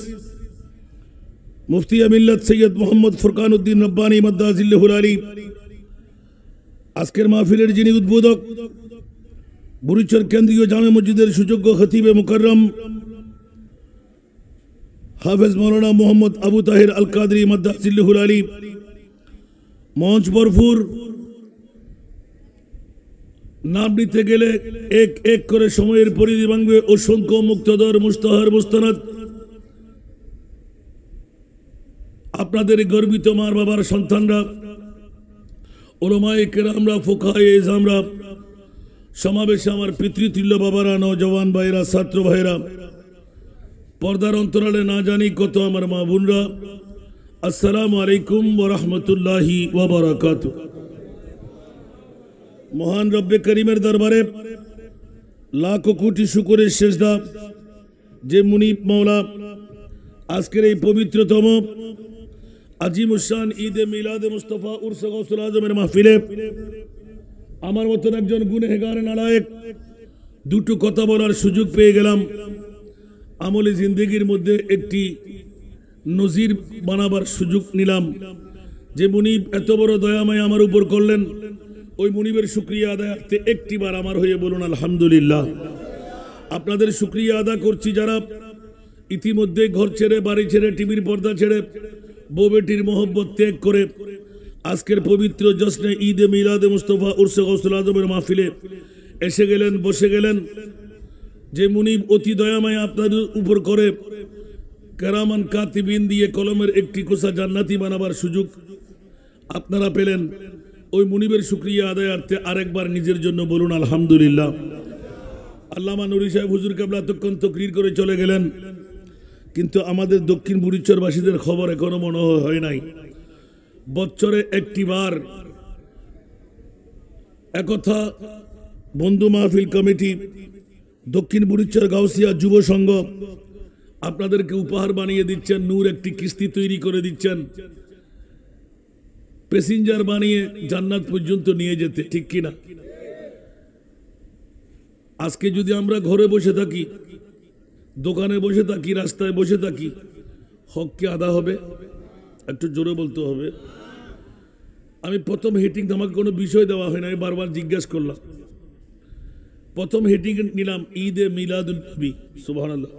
মুফতি মিল্লাত সৈয়দ মোহাম্মদ ফুরকান উদ্দিন রব্বানী মাদ্দাজিল্লাহুল আলী, আজকের মাহফিলের যিনি উদ্বোধক বুড়িচর কেন্দ্রীয় জামে মসজিদের সুযোগ্য খতিবে মুকাররম হাফেজ মৌলানা মোহাম্মদ আবু তাহির আল কাদরি মাদ্দাজিল্লাহুল আলী, মঞ্চ ভরপুর, নাম নিতে গেলে এক এক করে সময়ের পরিধি ভাঙবে। অসংখ্য মুক্তদর, মুস্তাহার, মুস্তানাদ আপনাদের গর্বিত মার বাবার সন্তানরা, ওলামায়ে কেরামরা, ফুকাহায়ে ইজআমরা, সমাবেশে আমার পিতৃতুল্য বাবারা, নওজওয়ান ভাইরা, ছাত্র ভাইরা, পর্দার অন্তরালে না জানি কত আমার মা বোনরা, আসসালামু আলাইকুম ওয়া রাহমাতুল্লাহি ওয়া বারাকাতুহু। মহান রব্বে করিমের দরবারে লাখো কোটি শুকরের সেজদা, যে মুনিব মাওলা আজকের এই পবিত্রতম আজিমুশান ঈদে মিলাদে মুস্তাফা উরসে গাউসুল আজমের মাহফিলে আমার মতন একজন গুনেহগার নালায়েক দুটো কথা বলার সুযোগ পেয়ে গেলাম। আমলে জিন্দেগির মধ্যে একটি নজির বানাবার সুযোগ নিলাম। যে মুনিব এত বড় দয়াময় আমার উপর করলেন, ওই মুনিবের শুকরিয়া আদায়ার্থে একটিবার আমার হয়ে বলুন আলহামদুলিল্লাহ। আপনাদের শুকরিয়া আদা করছি যারা ইতিমধ্যে ঘর ছেড়ে, বাড়ি ছেড়ে, টিভির পর্দা ছেড়ে, বউ বেটির মোহব্বত ত্যাগ করে আজকের পবিত্র জশ্নে ঈদে মিলাদে মুস্তাফা উরসে গাউসুল আজমের মাহফিলে এসে গেলেন, বসে গেলেন। যে মুনিব অতি দয়াময় আপনাদের উপর করে কেরামান কাতিবিন দিয়ে কলমের একটি কোষা জান্নাতি বানাবার সুযোগ আপনারা পেলেন, ওই মুনিবের শুকরিয়া আদায়ার্থে আরেকবার নিজের জন্য বলুন আলহামদুলিল্লাহ। আল্লামা নুরি সাহেব হুজুর কেবলা এতক্ষণ তকরির করে চলে গেলেন, কিন্তু আমাদের দক্ষিণ বুড়িচরবাসীদের খবর এখনো মনে হয় নাই। বছরে একটি বার একথা বন্ধু মাহফিল কমিটি, দক্ষিণ বুড়িচর গাউসিয়া যুব সংঘ আপনাদেরকে উপহার বানিয়ে দিচ্ছেন। নূর একটি কিস্তি তৈরি করে দিচ্ছেন, প্যাসেঞ্জার বানিয়ে জান্নাত পর্যন্ত নিয়ে যেতে, ঠিক কিনা? আজকে যদি আমরা ঘরে বসে থাকি, দোকানে বসে থাকি, রাস্তায় বসে থাকি, হক কি আদা হবে? একটু জোরে বলতে হবে। আমি প্রথম হেটিং, আমাকে কোনো বিষয় দেওয়া হয় না, আমি বারবার জিজ্ঞাসা করলাম। প্রথম হেটিং নিলাম ঈদে মিলাদুন নবী, সুবহানাল্লাহ।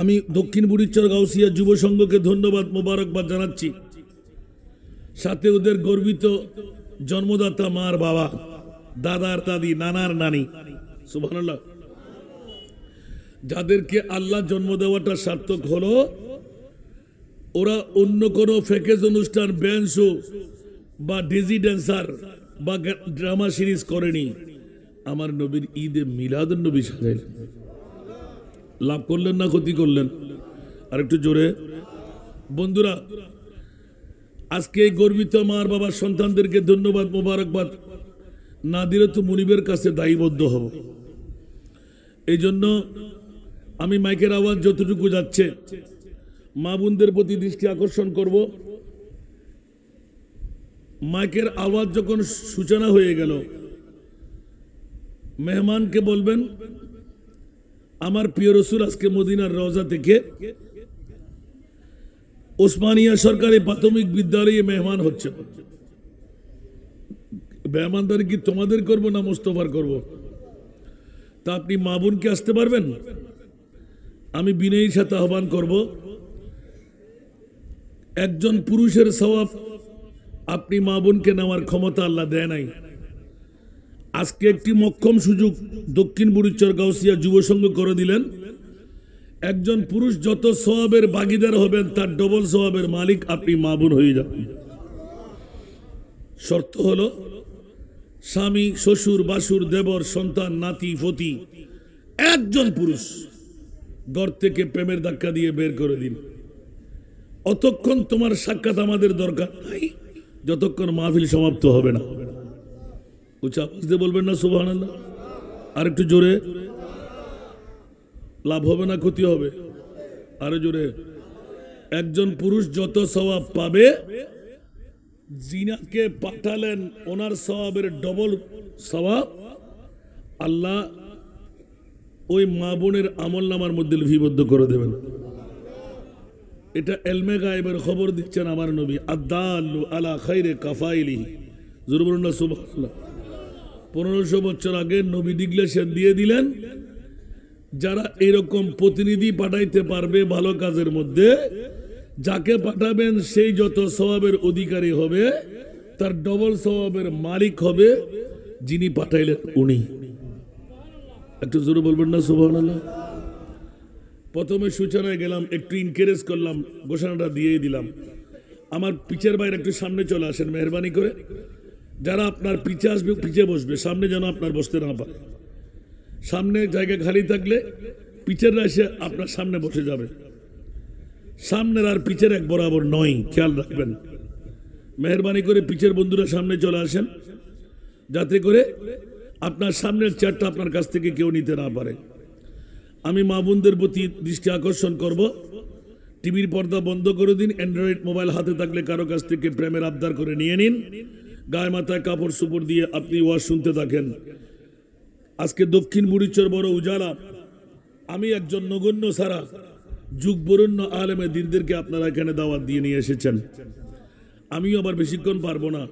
আমি দক্ষিণ বুড়িচর গাউসিয়া যুব সংঘকে ধন্যবাদ, মোবারকবাদ জানাচ্ছি, সাথে ওদের গর্বিত জন্মদাতা মার বাবা, দাদার দাদি, নানার নানি, সুবহানাল্লাহ, যাদেরকে আল্লাহ জন্ম দেওয়াটা সার্থক হলো। ওরা অন্য কোনো প্যাকেজ অনুষ্ঠান, ব্যান্ড শো বা ডিজি ড্যান্সার বা ড্রামা সিরিজ করেনি, আমার নবীর ঈদে মিলাদুন নবী সাজাইলেন। লাভ করলেন না ক্ষতি করলেন? আর একটু জোরে বন্ধুরা, আজকে এই গর্বিত মার বাবার সন্তানদেরকে ধন্যবাদ, মোবারকবাদ না দিলে তো মুনিবের কাছে দায়বদ্ধ হব। এই জন্য আমি মাইকের আওয়াজ যতটুকু যাচ্ছে মা বোনদের প্রতি দৃষ্টি আকর্ষণ করব। মাইকের আওয়াজ যখন সূচনা হয়ে গেল, মেহমানকে বলবেন আমার প্রিয় রসুল আজকে মদিনার রওজা থেকে ওসমানিয়া সরকারি প্রাথমিক বিদ্যালয়ে মেহমান হচ্ছে। মেহমানদারি কি তোমাদের করব না মোস্তফার করব? তা আপনি মা বোনকে আসতে পারবেন? আমি বিনয়ীর সাথে আহ্বান করব, একজন পুরুষের সওয়াব আপনি মা বোনকে নেওয়ার ক্ষমতা আল্লাহ দেয় নাই। আজকে একটি মক্ষম সুযোগ দক্ষিণ বুড়িচর গাউসিয়া যুব সংঘ করে দিলেন। একজন পুরুষ যত সওয়াবের ভাগীদার হবেন, তার ডবল সওয়াবের মালিক আপনি মা বোন হয়ে যাবেন। শর্ত হলো স্বামী, শ্বশুর, বাসুর, দেবর, সন্তান, নাতি, ফতি একজন পুরুষ ঘর থেকে প্রেমের ধাক্কা দিয়ে বের করে দিন। অতক্ষণ তোমার সাক্ষাৎ আমাদের দরকার নাই, যতক্ষণ মাহফিল সমাপ্ত হবে না। উচ্চা আওয়াজ দিয়ে বলবেন না সুবহানাল্লাহ? আর একটু জোরে। লাভ হবে না ক্ষতি হবে? আরো জোরে। একজন পুরুষ যত সওয়াব পাবে, জিনাকে পাঠালেন ওনার সওয়াবের ডবল সওয়াব আল্লাহ ওই মা বোনের আমল নামার মধ্যে লিপিবদ্ধ করে দেবেন। এটা এলমে গায়েবের খবর দিচ্ছেন আমার নবী, আদাল্লু আলা খাইরে কাফাইলিহি। জোরে বলুন না সুবহানাল্লাহ। 1500 বছর আগে নবী ডিক্লেরেশন দিয়ে দিলেন, যারা এরকম প্রতিনিধি পাঠাইতে পারবে ভালো কাজের মধ্যে, যাকে পাঠাবেন সেই যত সওয়াবের অধিকারী হবে, তার ডবল সওয়াবের মালিক হবে যিনি পাঠাইলেন উনি। একটু জোরে বলবেন না সুবহানাল্লাহ। প্রথমে সূচনায় গেলাম, একটু ইনকারেজ করলাম, ঘোষণাটা দিয়ে দিলাম। আমার পিছের বাইরে একটু সামনে চলে আসেন মেহরবানি করে। যারা আপনার পিছে আসবে পিছে বসবে, সামনে যেন আপনার বসতে না পারে। সামনে জায়গা খালি থাকলে পিছেররা এসে আপনার সামনে বসে যাবে। সামনের আর পিছের এক বরাবর নয়, খেয়াল রাখবেন। মেহরবানি করে পিছের বন্ধুরা সামনে চলে আসেন, যাতে করে আপনার সামনের চেয়ারটা আপনার কাছ থেকে কেউ নিতে না পারে। আমি মা বোনদের প্রতি দৃষ্টি আকর্ষণ করব, টিভির পর্দা বন্ধ করে দিন। অ্যান্ড্রয়েড মোবাইল হাতে থাকলে কারো কাছ থেকে প্রেমের আবদার করে নিয়ে নিন। গায়ে মাথায় কাপড় সুপড় দিয়ে আপনি ওয়াজ শুনতে থাকেন। আজকে দক্ষিণ বুড়িচর বড় উজালা। আমি একজন নগণ্য সারা যুগ বরণ্য আলেমে দিনদেরকে আপনারা এখানে দাওয়াত দিয়ে নিয়ে এসেছেন। আমিও আবার বেশিক্ষণ পারবো না,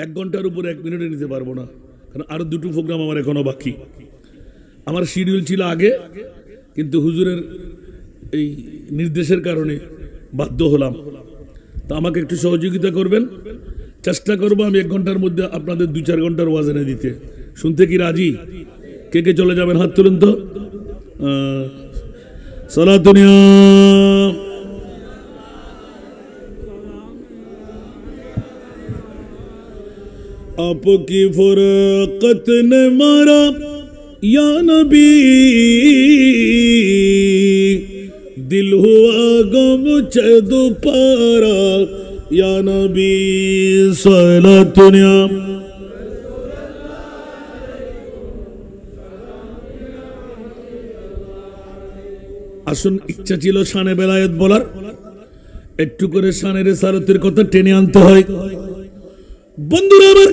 1 ঘন্টার উপরে 1 মিনিটে নিতে পারবো না, কারণ আরো 2টো প্রোগ্রাম আমার এখনো বাকি। আমার শিডিউল ছিল আগে, কিন্তু হুজুরের এই নির্দেশের কারণে বাধ্য হলাম। তা আমাকে একটু সহযোগিতা করবেন। চেষ্টা করবো আমি 1 ঘন্টার মধ্যে আপনাদের 2-4 ঘন্টার ওয়াজ এনে দিতে। শুনতে কি রাজি? কে কে চলে যাবেন হাত তুলুন তো। সালাতুনিয়া आपकी फुरकत ने मारा या नबी, दिल हुआ गम चे दोपारा या नबी सलातुनिया। আসুন, ইচ্ছা ছিল শানে বেলায়েত বলার, একটু করে শানের রিসালাতের কথা টেনে আনতে হয়। বন্ধুরা আমার,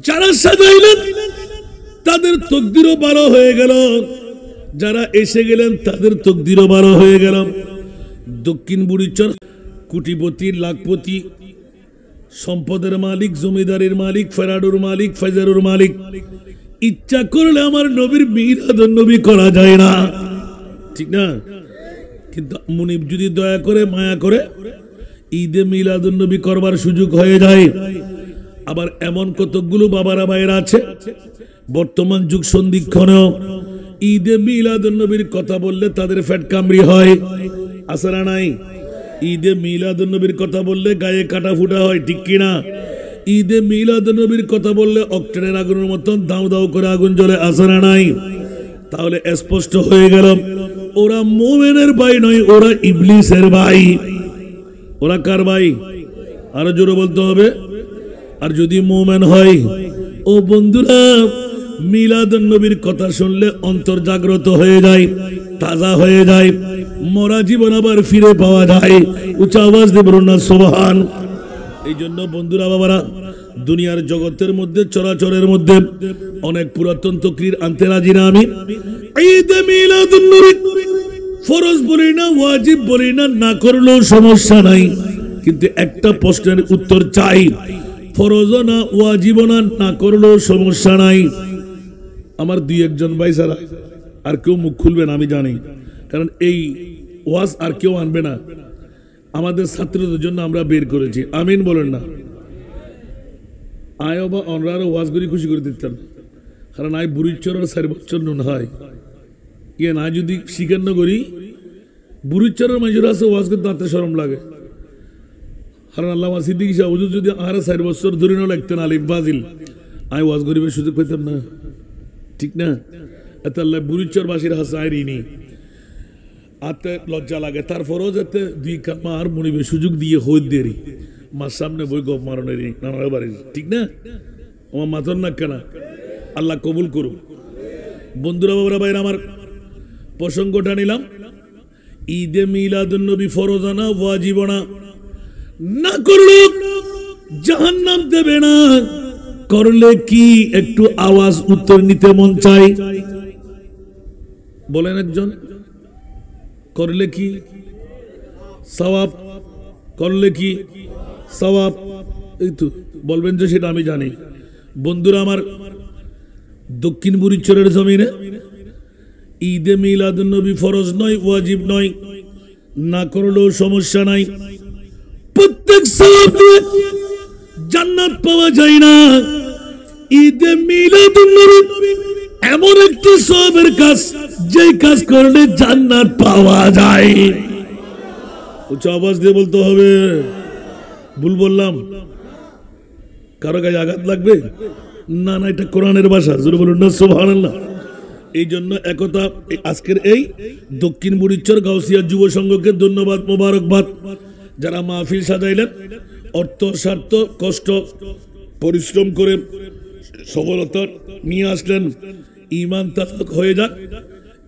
যারা সাজাইলেন তাদের তকদিরও 12 হয়ে গেল, যারা এসে গেলেন তাদের তকদিরও 12 হয়ে গেল। দক্ষিণ বুড়িচর কোটিপতি, লাখপতি, সম্পদের মালিক, জমিদারির মালিক, ফেরাডুর মালিক, ফেজারুর মালিক। ইচ্ছা করলে আমার নবীর মিলাদুন নবী করা যায় না, ঠিক না? কিন্তু মুনিব যদি দয়া করে মায়া করে ঈদে মিলাদুন নবী করবার সুযোগ হয়ে যায়। আবার এমন কতগুলো বাবারা ভাইয়েরা আছে বর্তমান যুগ সন্ধিক্ষণেও ঈদে মিলাদুন নবীর কথা বললে তাদের ফ্যাট কামড়ি হয়, আছে না নাই? ঈদে মিলাদুন নবীর কথা বললে গায়ে কাটা ফুটা হয়, ঠিক কিনা? ঈদে মিলাদুন নবীর কথা বললে অক্টেনের আগুনের মতন দাউ দাউ করে আগুন জ্বলে, আছে না নাই? তাহলে স্পষ্ট হয়ে গেল ওরা মুমিনের ভাই নয়, ওরা ইবলিসের ভাই। ওরা কার ভাই? আরো জোরে বলতে হবে। আর যদি মুমিন হয়, ও বন্ধুরা, মিলাদুন নবীর কথা শুনলে অন্তর জাগ্রত হয়ে যায়, তাজা হয়ে যায়, মরা জীবন আবার ফিরে পাওয়া যায়। উচ্চ আওয়াজ দিয়ে বলুন না সুবহান। এই জন্য বন্ধুরা বাবারা, দুনিয়ার জগতের মধ্যে চরাচরের মধ্যে অনেক পুরাতন তকরির আনতে রাজি না আমি। ঈদে মিলাদুন নবী ফরজ বলি না, ওয়াজিব বলি না, না করলেও সমস্যা নাই, কিন্তু একটা প্রশ্নের উত্তর চাই। ফরজও না, ওয়াজিবও না, না করলেও সমস্যা নাই। আমার 2-1 ভাই ছাড়া আর কেউ মুখ খুলবে না আমি জানি, কারণ এই ওয়াজ আর কেউ আনবে না। আমাদের ছাত্রদের জন্য আমরা বের করেছি, আমিন বলেন না? আয় বা অনরারও ওয়াজগুলি খুশি করে দিতাম, কারণ আয় বুড়িচর আর 4 বছর নুন হয় ইয়ে না। যদি স্বীকার না করি, বুড়িচরের মানুষের আছে ওয়াজ করতে তাতে শরম লাগে। কারণ আল্লামা সিদ্দিক শাহ হুজুর যদি আর 4 বছর ধরে না লাগতেন আলিফ ফাজিল, আমি ওয়াজ গরিবের সুযোগ পেতাম না, ঠিক না? এত আল্লাহ বুড়িচর বাসীর হাসে আইরিনি আতে লজ্জা লাগে। তারপরেও যাতে 2 কামা আর মনিবের সুযোগ দিয়ে হই দেরি মার সামনে বই গপ মারণের নানার বাড়ির, ঠিক না? আমার মাতন না কেনা, আল্লাহ কবুল করুন। বন্ধুরা বাবারা ভাইরা আমার, প্রসঙ্গটা নিলাম। ঈদে মিলাদুন নবী ফরজ না, ওয়াজিব না, না করলে জাহান্নাম দেবে না, করলে কি একটু আওয়াজ উত্তর নিতে মন চাই? বলেন একজন। করলে কি সওয়াব? করলে কি সওয়াব? এই তো বলবেন যে সেটা আমি জানি। বন্ধুরা আমার, দক্ষিণ বুড়িচরের জমিনে ঈদে মিলাদুন নবী ফরজ নয়, ওয়াজিব নয়, না করলেও সমস্যা নাই। প্রত্যেক সওয়াব দিয়ে জান্নাত পাওয়া যায় না। ঈদে মিলাদুন নবী এমন একটি সওয়াবের কাজ, যে কাজ করলে জান্নাত পাওয়া যায়। উচ্চ আওয়াজ দিয়ে বলতে হবে। ভুল বললাম? কারো গায়ে আঘাত লাগবে না? না, এটা কোরআনের ভাষা। জোরে বলুন না সুবহানাল্লাহ। এই জন্য একতা আজকের এই দক্ষিণ বুড়িচর গাউসিয়া যুব সংঘকে ধন্যবাদ, মোবারকবাদ। যারা মাহফিল সাজাইলেন, অর্থ স্বার্থ কষ্ট পরিশ্রম করে সফলতা নিয়ে আসলেন, ঈমান তাক হয়ে যাক।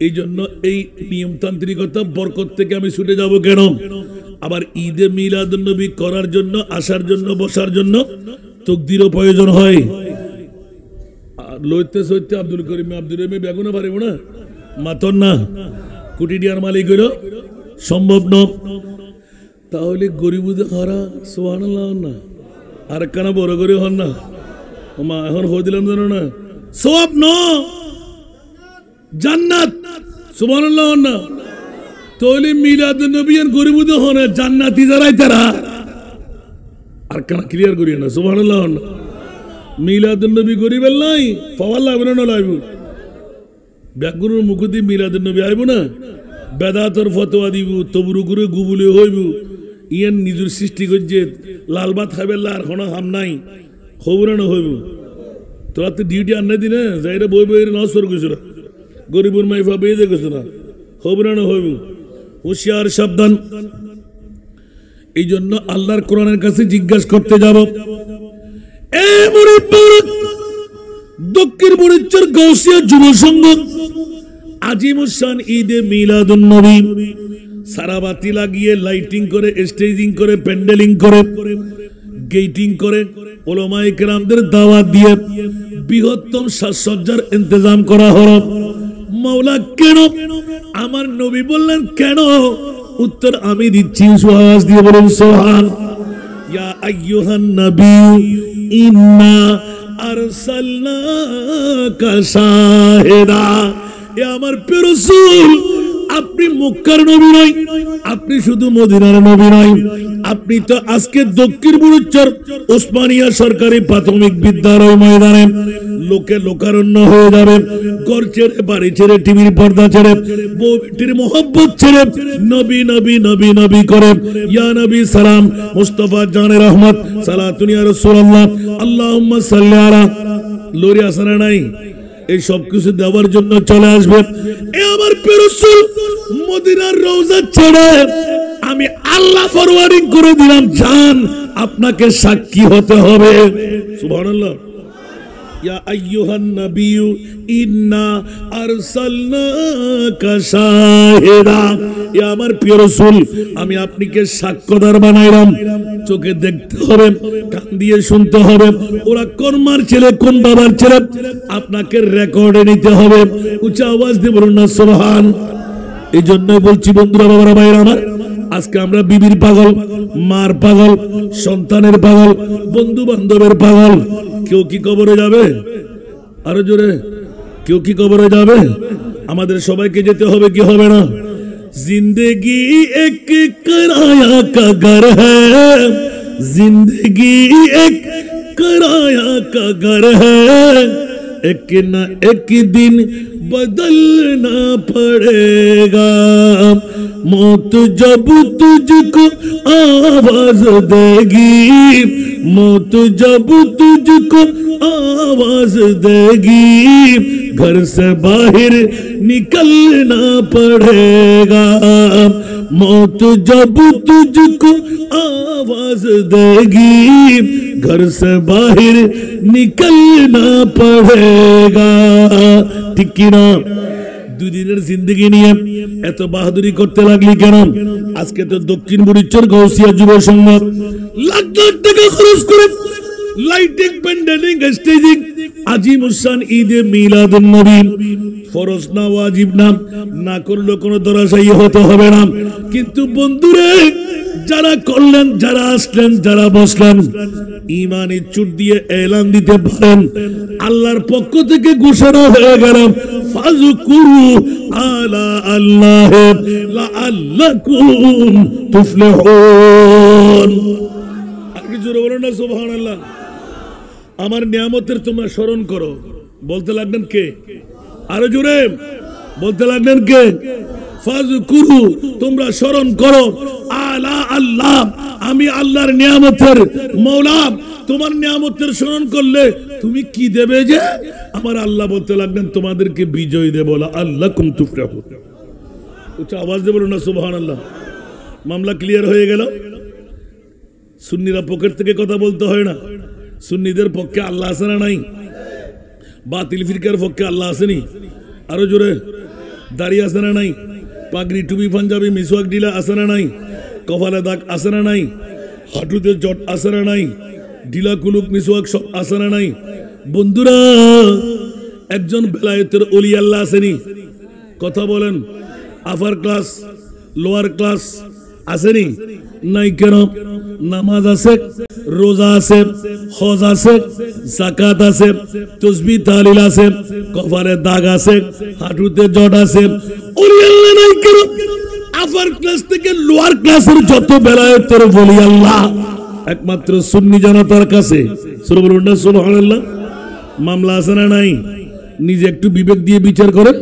এই জন্য এই নিয়মতান্ত্রিকতা বরকত থেকে আমি ছুটে যাব কেন? আবার ঈদে মিলাদুন নবী করার জন্য, আসার জন্য, বসার জন্য তাকদীরও প্রয়োজন হয়। লইতে সইতে আব্দুল করিম আব্দুল রহিম বেগুনা পারিব না, মাতন না কোটি টিয়ার মালিক হইল সম্ভব ন। তাহলে গরিবুদে হারা সুবহানাল্লাহ না, আর কানা বড় করে হন না। মা এখন হয়ে দিলাম জানো না, সওয়াব ন জান্নাত সুবহানাল্লাহ না। তাহলে মিলাদুন নবী আর গরিবুদে হন জান্নাতি যারাই তারা, আর কানা ক্লিয়ার করিয়া না সুবহানাল্লাহ না। মিলাদুন নবী গরিবের নাই পাওয়ার লাগবে না, লাগব ব্যাগুনের মুখতি মিলাদুন নবী আইব না, বেদাতর ফতোয়া দিব, তবুরু করে গুবুলে হইব। ইয়ান নিজের সৃষ্টি করছে, লাল ভাত খাইবে আর কোনো হাম নাই, হইব না হইব। তোরা তো ডিউটি আনাই দিনে যাইরা বই বই নসর গেছো না, গরিবুর মাইফা বেয়ে দেখেছো না, হইব না হইব। হুঁশিয়ার সাবধান। এই জন্য আল্লাহর কোরআনের কাছে জিজ্ঞাসা করতে যাব। দক্ষিণ বুড়িচর গাউসিয়া যুব সংঘ আজিমুসান ঈদে মিলাদুন নবী সারাবাতি লাগিয়ে, লাইটিং করে, স্টেজিং করে, প্যান্ডেলিং করে, গেটিং করে, উলামায়ে কেরামদের দাওয়াত দিয়ে বৃহত্তম সাজসজ্জার ইন্তজাম করা হলো। মাওলা কেন? আমার নবী বললেন কেন? উত্তর আমি দিচ্ছি, আওয়াজ দিয়ে বলুন সুবহান। ইয়া আইয়ুহান নবী ইন্না আরসালনাকা শাহিদা। এ আমার প্রিয় রাসূল, আপনি মক্কার নবী নয়, আপনি শুধু মদিনার নবী নয়, আপনি তো আজকে দক্ষিণ বুড়িচর ওসমানিয়া সরকারি প্রাথমিক বিদ্যালয় ময়দানে লোকে লোকারণ্য হয়ে যাবে। ঘর ছেড়ে, বাড়ি ছেড়ে, টিভির পর্দা ছেড়ে, বউ বেটির মোহব্বত ছেড়ে নবী নবী নবী নবী করে ইয়া নবী সালাম মুস্তাফা জানে রহমত সালাতুন ইয়া রাসূলুল্লাহ আল্লাহুম্মা সাল্লি আলা লোরি আসানা নাই, এই সব কিছু দেওয়ার জন্য চলে আসবে। এ আমার প্রিয় রাসূল, মদিনার রওজা ছেড়ে আমি আল্লাহ ফরওয়ার্ডিং করে দিলাম, জান আপনাকে সাক্ষী হতে হবে। সুবহানাল্লাহ। ইয়া আইয়ুহান নবিয়্যু ইন্না আরসালনাকা শাহিদা। ইয়া আমার প্রিয় রাসূল, আমি আপনাকে সাক্ষ্যদার বানাইলাম। চোখে দেখতে হবে, কান দিয়ে শুনতে হবে, ওরা কোন মার ছেলে, কোন বাবার ছেলে, আপনাকে রেকর্ডে নিতে হবে। উচ্চ আওয়াজ দিয়ে বলুন না সুবহান। এই জন্যই বলছি বন্ধুরা, বাবারা, ভাইরা আমার, আজকে আমরা বিবির পাগল, মার পাগল, সন্তানের পাগল, বন্ধু বান্ধবের পাগল। কেউ কি কবরে যাবে? আরো জোরে, কেউ কি কবরে যাবে? আমাদের সবাইকে যেতে হবে কি হবে না? जिंदगी एक किराया का घर है, जिंदगी एक किराया का घर है, एक न एक दिन बदलना पड़ेगा, मौत जब तुझको आवाज देगी, मौत जब तुझको आवाज देगी, घर से बाहर निकलना पड़ेगा, मौत जब तुझको आवाज देगी, घर से बाहर निकलना पड़ेगा। ঠিক কি না? দুদিনের জিন্দেগি নিয়ে এত বাহাদুরি করতে লাগলি কেন? আজকে তো দক্ষিণ বুড়িচর গাউসিয়া যুব সংঘ লাখ লাখ টাকা খরচ করে লাইটিং, প্যান্ডেলিং, স্টেজিং আজিমুসান ঈদে মিলাদুন নবী ফরজ না, ওয়াজিব না, না করলে কোনো দরাসাই হতে হবে না। কিন্তু বন্ধুরে, যারা করলেন, যারা আসলেন, যারা বসলেন, ঈমানের চুট দিয়ে এলান দিতে পারেন আল্লাহর পক্ষ থেকে ঘোষণা হয়ে গেল ফাযকুরু আলা আল্লাহ লাআল্লাকুম তুফলিহুন। আর কি জোরে বলেন না সুবহানাল্লাহ। আমার নিয়ামতের তোমরা স্মরণ করো। বলতে লাগলেন কে? আরো জোরে বলতে লাগলেন কে? ফাযকুরু, তোমরা স্মরণ করো আলা আল্লাহ, আমি আল্লাহর নিয়ামতের মওলা। তোমার নিয়ামতের স্মরণ করলে তুমি কি দেবে? যে আমার আল্লাহ বলতে লাগলেন তোমাদেরকে বিজয় দেব, লাআল্লাকুম তুফলিহুন। উচ্চ আওয়াজ দিয়ে বলুন না সুবহানাল্লাহ। মামলা ক্লিয়ার হয়ে গেল। সুন্নিরা পকেট থেকে কথা বলতে হয় না। সুন্নিদের পক্ষে আল্লাহ আছে না নাই? বাতিল ফিরকার পক্ষে আল্লাহ আসেনি? আরো জোরে। দাড়ি আছে না নাই? পাগড়ি টুপি পাঞ্জাবি মিসওয়াক ডিলা আছে না নাই? কপালে দাগ আছে না নাই? হাঁটুতে জট আছে না নাই? ডিলা কুলুক মিসওয়াক সব আছে না নাই? বন্ধুরা, একজন বেলায়েতের ওলি আল্লাহ আসেনি? কথা বলেন। আপার ক্লাস, লোয়ার ক্লাস আসেনি? নাই কেন? নামাজ আছে, রোজা আছে, হজ আছে, যাকাত আছে, তাসবিহ তাহলিল আছে, কপালে দাগ আছে, হাঁটুতে জট আছে, ওলি আল্লাহ নাই কেন? আপার ক্লাস থেকে লোয়ার ক্লাসের যত বেলায়েতের ওলি আল্লাহ একমাত্র সুন্নি জনতার কাছে। সুবহানাল্লাহ। মামলা আছে না নাই? নিজে একটু বিবেক দিয়ে বিচার করেন।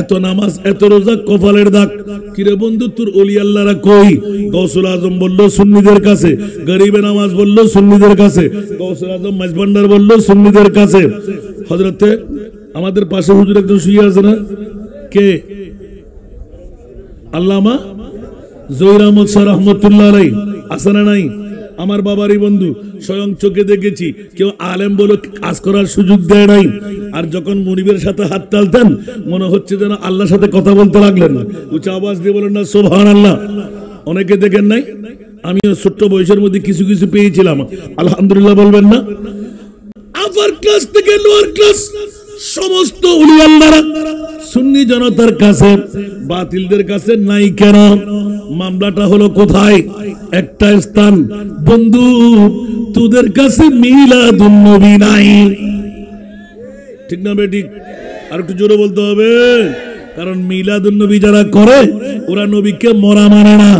এত নামাজ, এত রোজা, কপালের দাগ, কিরে বন্ধু তোর ওলি আল্লাহরা কই? গৌসুল আজম বললো সুন্নিদের কাছে, গরিবে নামাজ বললো সুন্নিদের কাছে, গৌসুল আজম মাঝভান্ডার বললো সুন্নিদের কাছে। হযরতে আমাদের পাশে হুজুর একজন শুয়ে আছে না? কে? আল্লামা জহির আহমদ শাহ রহমতুল্লাহ আলাইহি আছে না নাই? আমার বাবারই বন্ধু, স্বয়ং চোখে দেখেছি। কেউ আলেম বলে কাজ করার সুযোগ দেয় নাই। আর যখন মনিবের সাথে হাত তালতেন মনে হচ্ছে যেন আল্লাহর সাথে কথা বলতে লাগলেন। উচ্চ আওয়াজ দিয়ে বলেন না সুবহানাল্লাহ। অনেকে দেখেন নাই? আমিও ছোট্ট বয়সের মধ্যে কিছু কিছু পেয়েছিলাম, আলহামদুলিল্লাহ বলবেন না? আপার ক্লাস থেকে লোয়ার ক্লাস সমস্ত ওলি আল্লাহরা সুন্নি জনতার কাছে, বাতিলদের কাছে নাই কেন? মামলাটা হলো কোথায়? একটা স্থান। বন্ধু, তোদের কাছে মিলাদুন নবী নাই। ঠিক না বেঠিক? আর একটু জোরে বলতে হবে, কারণ মিলাদুন নবী যারা করে ওরা নবীকে মরা মানে না।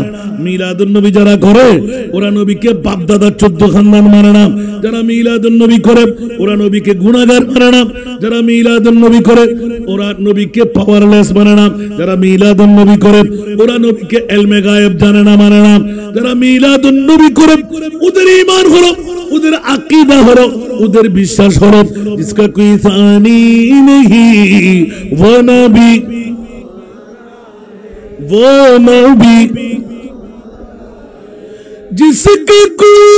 মিলাদুন নবী যারা করে ওরা নবীকে বাপদাদার 14 খানদান মানে না। যারা মিলাদুন নবী করে ওরা নবীকে গুনাহগার মানে না। যারা মিলাদুন নবী করে ওরা নবীকে পাওয়ারলেস মানে না। যারা মিলাদুন নবী করে ওরা নবীকে ইলমে গায়েব জানে না মানে না। যারা মিলাদুন নবী করে ওদের ঈমান হলো, ওদের আকীদা হলো, ওদের বিশ্বাস হলো जिसका कोई सानी नहीं वो नबी जिसका कोई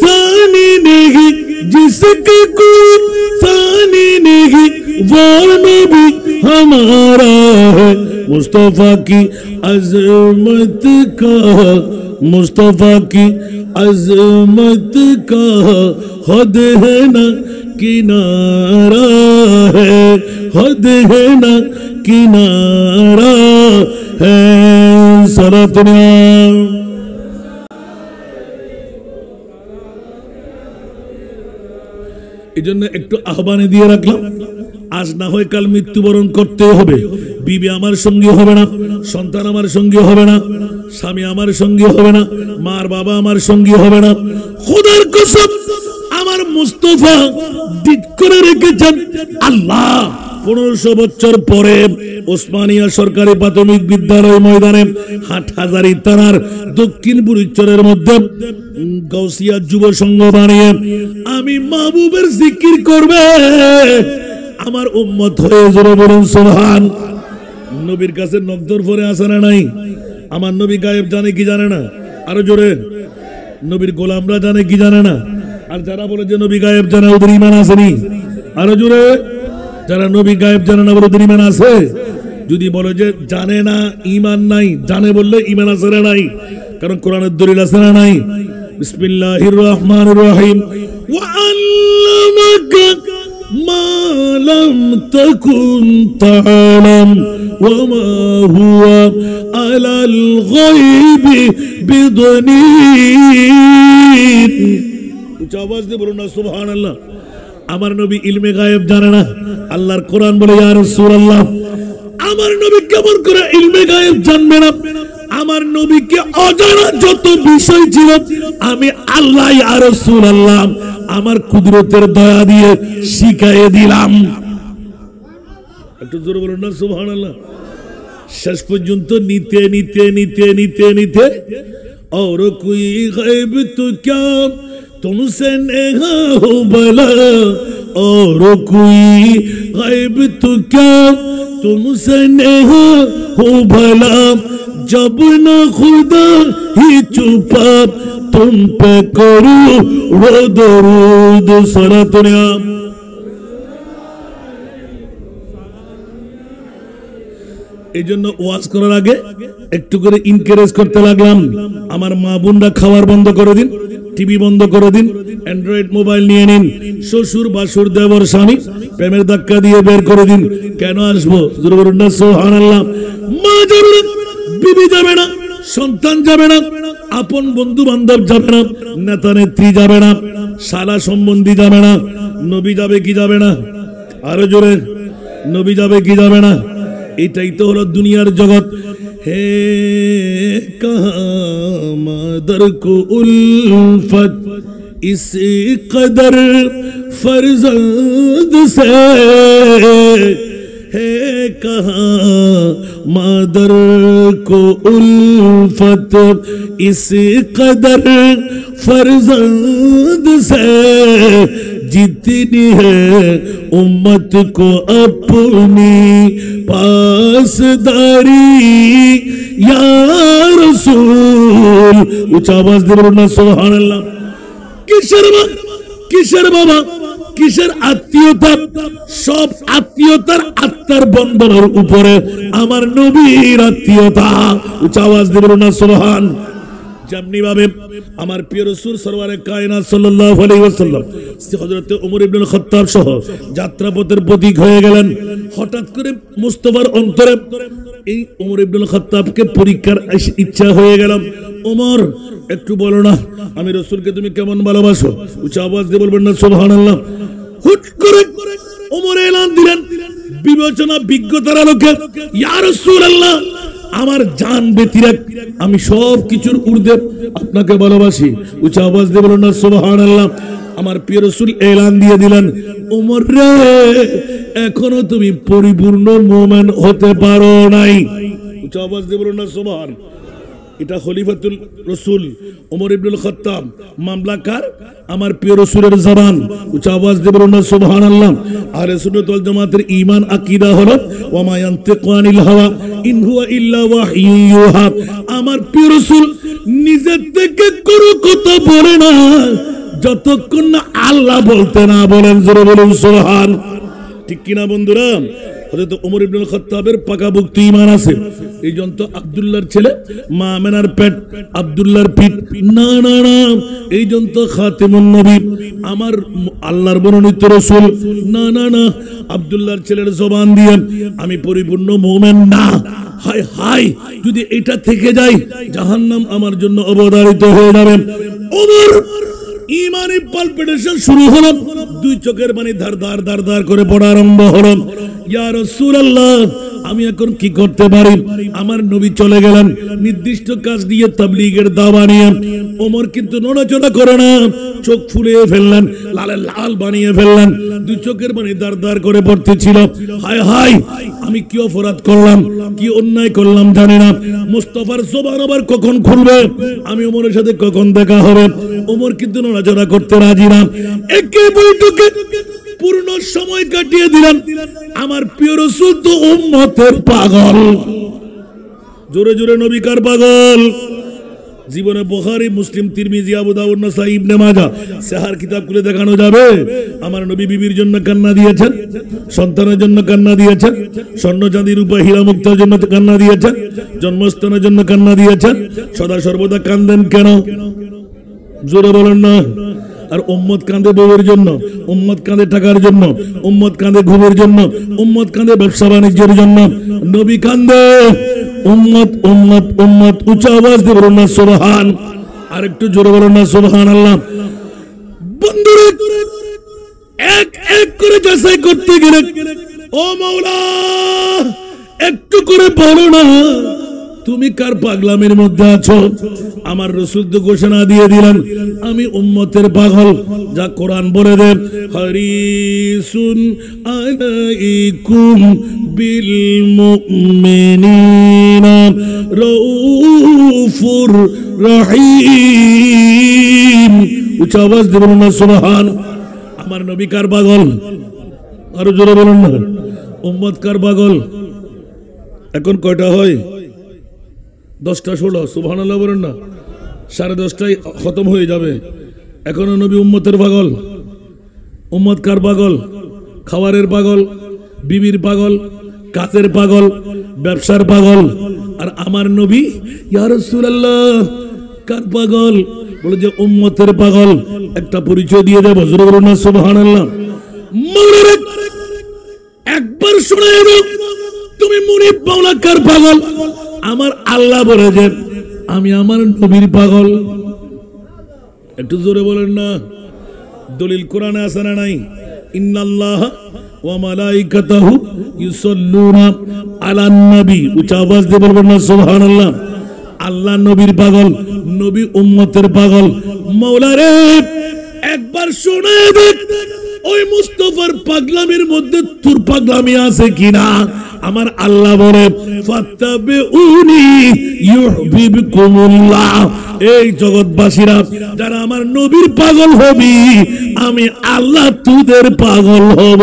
सानी नहीं, जिसका कोई सानी नहीं वो नबी हमारा है। मुस्तफा की अजमत का, मुस्तफा की अजमत का हद है ना किनारा है, हद है ना किनारा है। सलातुना এই জন্য একটু আহ্বানে দিয়ে রাখলাম, আজ না হয় কাল মৃত্যুবরণ করতে হবে। বিবি আমার সঙ্গী হবে না, সন্তান আমার সঙ্গী হবে না, স্বামী আমার সঙ্গী হবে না, মার বাবা আমার সঙ্গী হবে না। খোদার কসম, আমার মুস্তাফা দিক করে রেখেছেন আল্লাহ 1500 বছর পরে ওসমানিয়া সরকারি প্রাথমিক বিদ্যালয় ময়দানে হাটহাজারী থানার দক্ষিণ বুড়িচরের মধ্যে গাউসিয়া যুব সংঘ বানিয়ে আমি মাহবুবের জিকির করবে আমার উম্মত হয়ে জোরে বলুন সুবহান। নবীর কাছে নকদর পরে আসে না নাই? আমার নবী গায়েব জানে কি জানে না? আরো জোরে। নবীর গোলামরা জানে কি জানে না? আর যারা বলে যে নবী গায়েব জানে ওদের ঈমান আসেনি? আরো জোরে। যারা নবী গায়েব জানে না বলে ওদের ঈমান আছে? যদি বলে যে জানে না ঈমান নাই, জানে বললে ঈমান আছে না নাই? কারণ কোরআনের দলিল আছে না নাই? বিসমিল্লাহির রহমানির রহিম। ওয়া আল্লামাকা মা লাম তাকুন তা'লাম ওয়া মা হুয়া আলাল গায়বি বিদনীন। উচ্চ আওয়াজ দিয়ে বলুন না সুবহানাল্লাহ। আমার নবী ইলমে গায়েব জানে না? আল্লাহর কোরআন বলে ইয়া রাসূলুল্লাহ, আমার নবী কেমন করে ইলমে গায়েব জানবে না? আমার নবীকে অজানা যত বিষয় ছিল আমি আল্লাহ ইয়া রাসূলুল্লাহ আমার কুদরতের দয়া দিয়ে শিখাইয়ে দিলাম। একটু জোরে বলুন না সুবহানাল্লাহ। শেষ পর্যন্ত নিতে নিতে নিতে নিতে নিতে और कोई गैब तो क्या तुमसे नेहा हो भला, और कोई गैब तो क्या तुमसे नेहा हो भला, जब ना खुदा ही छुपा तुम पे करो वो दरूद सलातुनिया। এই জন্য ওয়াজ করার আগে একটু করে ইনকারেজ করতে লাগলাম, আমার মা বোনরা খাওয়ার বন্ধ করে দিন, টিভি বন্ধ করে দিন, অ্যান্ড্রয়েড মোবাইল নিয়ে নিন, শ্বশুর বাসুর দেবর স্বামী প্রেমের ধাক্কা দিয়ে বের করে দিন। কেন আসবো? জোরে বলুন না সুবহানাল্লাহ। মা যাবে না, বিবি যাবে না, সন্তান যাবে না, আপন বন্ধু বান্ধব যাবে না, নেতা নেত্রী যাবে না, শালা সম্বন্ধী যাবে না, নবী যাবে কি যাবে না? আরো জোরে, নবী যাবে কি যাবে না? এটাই তো হলো দুনিয়ার জগৎ। হে কাহা মাদার কো উলফত ইস কদর ফরজন্দ সে, হে কাহা মাদার কো উলফত ইস কদর फर्जंद से, जितनी है उम्मत को अपनी पासदारी या रसूल। ऊंचा आवाज दे बोलो ना सुबहानाल्लाह। কিসের বাবা, কিসের আত্মীয়তা? সব আত্মীয়তার আত্মার বন্ধনের উপরে আমার নবীর আত্মীয়তা। উচ্চ আওয়াজ দিয়ে বলুন না সুবহান। যেমনি ভাবে আমার প্রিয় রাসূল সরওয়ারে কায়নাত সাল্লাল্লাহু আলাইহি ওয়াসাল্লাম হযরত ওমর ইবনুল খাত্তাব সহ যাত্রাপথের প্রতীক হয়ে গেলেন। হঠাৎ করে মুস্তাফার অন্তরে এই ওমর ইবনুল খাত্তাবকে পরীক্ষার ইচ্ছা হয়ে গেল। ওমর, একটু বলো না আমি রাসূলকে তুমি কেমন ভালোবাসো? উচ্চ আওয়াজ দিয়ে বলবেন না সুবহানাল্লাহ। হুট করে ওমর এলান দিলেন বিবেচনা বিজ্ঞতার আলোকে, ইয়া রাসূলুল্লাহ, আমার জান ব্যতিরেক আমি সব কিছুর ঊর্ধ্বে আপনাকে ভালোবাসি। উচ্চ আওয়াজ দিয়ে বলুন না সুবহানাল্লাহ। আমার প্রিয় রাসূল এলান দিয়ে দিলেন, ওমর রে, এখনো তুমি পরিপূর্ণ মুমিন হতে পারো নাই। উচ্চ আওয়াজ দিয়ে বলুন না সুবহান। এটা খলিফাতুল রাসূল ওমর ইবনুল খাত্তাব, মামলাকার আমার প্রিয় রাসূলের জবান। উচ্চ আওয়াজ দিয়ে বলুন না সুবহানাল্লাহ। আহলে সুন্নাত ওয়াল জামাতের ঈমান আকীদা হলো ওয়া মা ইয়ানতিকু আনিল হাওয়া ইন হুয়া ইল্লা ওয়াহয়ু ইউহা। আমার প্রিয় রাসূল নিজে থেকে কোনো কথা বলে না যতক্ষণ না আল্লাহ বলতে না বলেন। জোরে বলুন সুবহান। ঠিক কিনা বন্ধুরা? হযরত ওমর ইবনুল খাত্তাবের পাকাপোক্ত ঈমান আছে। এই জন্য আব্দুল্লাহর ছেলে মা আমেনার পেট, আব্দুল্লাহর পিঠ। না না না, এই জন্য খাতিমুন নবী আমার আল্লাহর মনোনীত রাসূল। না না না, আব্দুল্লাহর ছেলের জবান দিয়ে আমি পরিপূর্ণ মুমিন না। হায় হায়, যদি এটা থেকে যায় জাহান্নাম আমার জন্য অবধারিত হয়ে যাবে। ওমর ইমানি পালপিটেশন শুরু হলো, দুই চোখের পানি ধার ধার ধার ধার করে পড়া আরম্ভ হলো। ইয়া রাসূলুল্লাহ, আমি এখন কি করতে পারি? আমার নবী চলে গেলেন নির্দিষ্ট কাজ দিয়ে, তাবলীগের দাওয়া নিয়ে। ওমর কিন্তু নড়াচড়া করে না, চোখ ফুলিয়ে ফেললেন, লালে লাল বানিয়ে ফেললেন, দুই চোখের পানি ধার ধার করে পড়তেছিল। হায় হায়, আমি কি অপরাধ করলাম, কি অন্যায় করলাম জানি না। মুস্তাফার জবান আবার কখন খুলবে, আমি ওমরের সাথে কখন দেখা হবে? ওমর কিন্তু নড়াচড়া করতে রাজি না। একে বৈঠকে পূর্ণ সময় কাটিয়ে দিলেন। আমার প্রিয় রাসূল তো উম্মতের পাগল। জোরে জোরে নবী কার পাগল? জীবনে বুখারী, মুসলিম, তিরমিজি, আবু দাউদ, নাসাই, ইবনে মাজাহ সাহার কিতাব খুলে দেখানো যাবে। আমার নবী বিবির জন্য কান্না দিয়েছেন, সন্তানের জন্য কান্না দিয়েছেন, স্বর্ণ চাঁদি রূপা হীরা মুক্তার জন্য কান্না দিয়েছেন, জন্মস্থানের জন্য কান্না দিয়েছেন। সদা সর্বদা কান্দেন কেন? জোরে বলেন না। আর উম্মত কাঁদে বউয়ের জন্য, উম্মত কাঁদে টাকার জন্য, উম্মত কাঁদে ঘুমের জন্য, উম্মত কাঁদে ব্যবসা বাণিজ্যের জন্য। নবী কাঁদে উম্মত উম্মত উম্মত। উচ্চ আওয়াজ দিয়ে বলুন না সুবহান। আর একটু জোরে বলুন না সুবহানাল্লাহ। বন্ধুরা, এক এক করে যাচাই করতে গেলে ও মাওলা একটু করে বলো না তুমি কার পাগলামের মধ্যে আছো। আমার রাসূল তো ঘোষণা দিয়ে দিলেন আমি উম্মতের পাগল। যা কোরআন বলে দেন হারিসুন আলাইকুম বিল মুমিনিনা রাউফুর রহিম। উচ্চ আওয়াজ দিয়ে বলুন না সুবহান। আমার নবী কার পাগল? আরো জোরে বলুন না। উম্মত কার পাগল? এখন কয়টা হয়? 10:16। সুবহানাল্লাহ বলেন না। 10:30টায় খতম হয়ে যাবে। এখনো নবী উম্মতের পাগল। উম্মত কার পাগল? খাবারের পাগল, বিবির পাগল, কাজের পাগল, ব্যবসার পাগল। আর আমার নবী ইয়া রাসূলুল্লাহ কার পাগল? বলে যে উম্মতের পাগল। একটা পরিচয় দিয়ে দেব, জোরে বলুন না সুবহানাল্লাহ। মৌলানা একবার শুনে দাও তুমি মুনিব মাওলা কার পাগল? আমার আল্লাহ বলে যে আমি আমার নবীর পাগল। একটু জোরে বলেন না। দলিল কোরআনে আছে না নাই? ইন্নাল্লাহা ওয়া মালাইকাতাহু ইউসাল্লুনা আলান নবী। উচ্চ আওয়াজ দিয়ে বলবেন না সুবহানাল্লাহ। আল্লাহ নবীর পাগল, নবী উম্মতের পাগল। মাওলা রে একবার শুনে দেখ ওই মুস্তাফার পাগলামির মধ্যে তোর পাগলামি আছে কিনা। আমার আল্লাহ বলে ফাত্তাবিউনি ইউহিব্বুকুমুল্লাহ। এই জগৎবাসীরা যারা আমার নবীর পাগল হবি আমি আল্লাহ তোদের পাগল হব।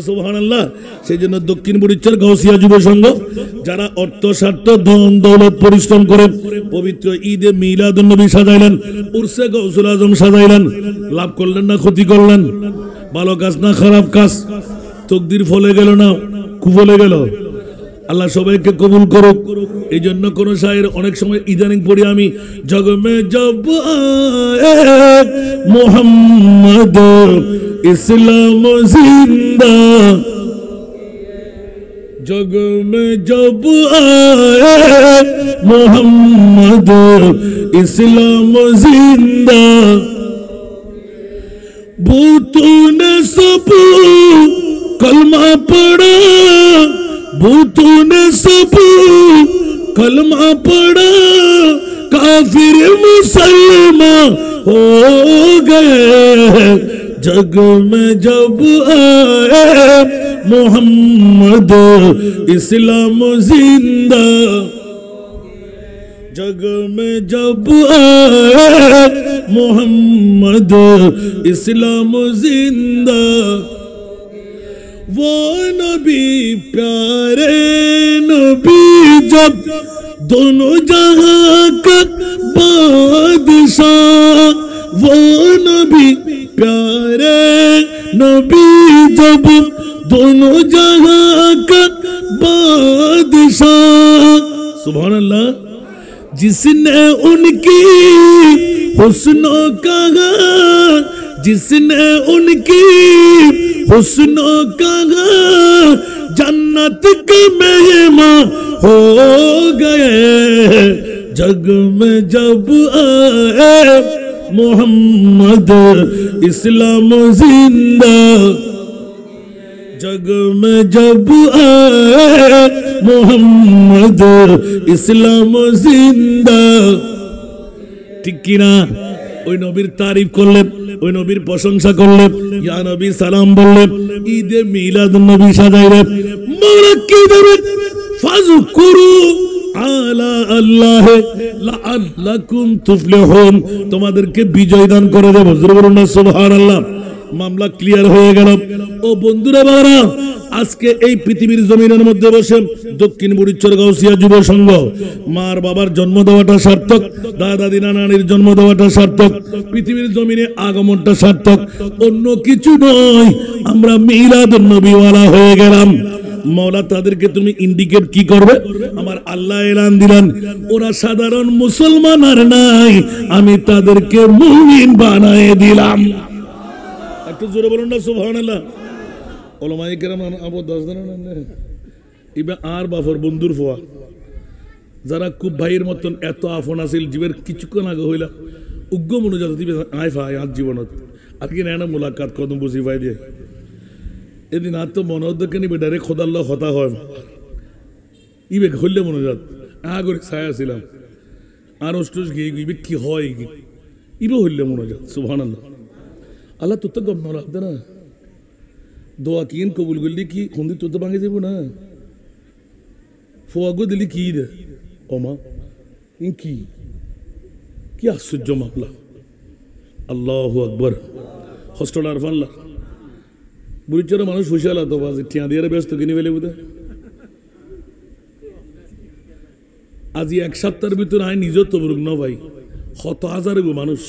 সুবহানাল্লাহ। সেই জন্য দক্ষিণ বরিশাল গাউসিয়া যুব সংঘ যারা অর্থ স্বার্থ ধন দৌলত পরিশ্রম করে পবিত্র ঈদে মিলাদুন নবী সাজাইলেন, উরসে গাউসুল আজম সাজাইলেন, লাভ করলেন না ক্ষতি করলেন? ভালো কাজ না খারাপ কাজ? তকদির ফলে গেল না কুফলে গেল? আল্লাহ সবাইকে কবুল করুক। এই জন্য কোন শায়ের অনেক সময় ইদানিং পড়ি আমি, জগ মে জব আয়ে মুহাম্মদ ইসলাম জিন্দা, জগ মে জব আয়ে মুহাম্মদ ইসলাম জিন্দা, भूतों ने सब कलमा पढ़ा, भूतों ने सब कलमा पढ़ा, काफिर मुसलमान हो गए, जग में जब आए मोहम्मद इस्लाम जिंदा, जग में जब आए मोहम्मद इस्लाम जिंदा, वो नबी प्यारे नबी जब दोनों जहां का बादशाह, वो नबी प्यारे नबी जब दोनों जहां का बादशाह। सुभान अल्लाह। जिसने उनकी हुस्नों का, जिसने उनकी हुस्नों का जन्नत के मेहमान हो गए, जग में जब आए मोहम्मद इस्लाम जिंदा, जग में जब आए मोहम्मद इस्लाम जिंदा। ঠিক কিনা? ওই নবীর তারিফ করলেন, ওই নবীর প্রশংসা করলেন, ইয়া নবী সালাম বললেন, ঈদে মিলাদুন নবী সাজাইলেন। মাওলা কি দেবে? ফাযকুরু আলা আল্লাহ লাআল্লাকুম তুফলিহুন। তোমাদেরকে বিজয় দান করে দেব। জোরে বলুন না সুবহানাল্লাহ। মামলা ক্লিয়ার হয়ে গেল। ও বন্ধুরা বাবারা, আজকে এই পৃথিবীর জমিনের মধ্যে বসে দক্ষিণ বুড়িচর গাউসিয়া যুব সংঘ মার বাবার জন্ম দেওয়াটা সার্থক, দাদা দিনা নানির জন্ম দেওয়াটা সার্থক, পৃথিবীর জমিনে আগমনটা সার্থক, অন্য কিছু নয়। আমরা মিলাদুন নবীওয়ালা হয়ে গেলাম। মওলা তাদেরকে তুমি ইন্ডিকেট কি করবে? আমার আল্লাহ এলান দিলেন ওরা সাধারণ মুসলমান আর নাই, আমি তাদেরকে মুমিন বানায় দিলাম। একটু জোরে বলুন না সুবহানাল্লাহ। ওলামায়ে কেরাম আবু দাস জানেন ইবা আর বাফর বন্ধুর ফোয়া যারা খুব ভাইয়ের মতন এত আফন আছিল জীবের কিছুক্ষণ আগে হইলা উগ্র মনোজাত দিবে আয় ভাই আর জীবনত আর কি না মুলাকাত কদম বুঝি ভাই দিয়ে এদিন আর তো মনোদকে নিবে ডাইরেক্ট খোদাল্লাহ হতা হয় ইবে হইলে মনোজাত করে ছায়া ছিলাম আর অষ্টুষ গিয়ে ইবে কি হয় ইবে হইলে মনোজাত সুবহানাল্লাহ। আল্লাহ তোর তো গম রাখতে না দোয়া কিন কবুল করলি কি হন্দি তোর তো ভাঙে যাব না ফোয়াগো দিলি কি রে ওমা কি কি আশ্চর্য মামলা। আল্লাহু আকবার। হস্টলার ফাল্লা বুড়িচর মানুষ ফুসালা তো বাজে টিয়া দিয়ে ব্যস্ত কিনে ফেলে বুঝে আজি এক সপ্তাহের ভিতরে আয় নিজের তো রুগ্ন ভাই শত হাজার মানুষ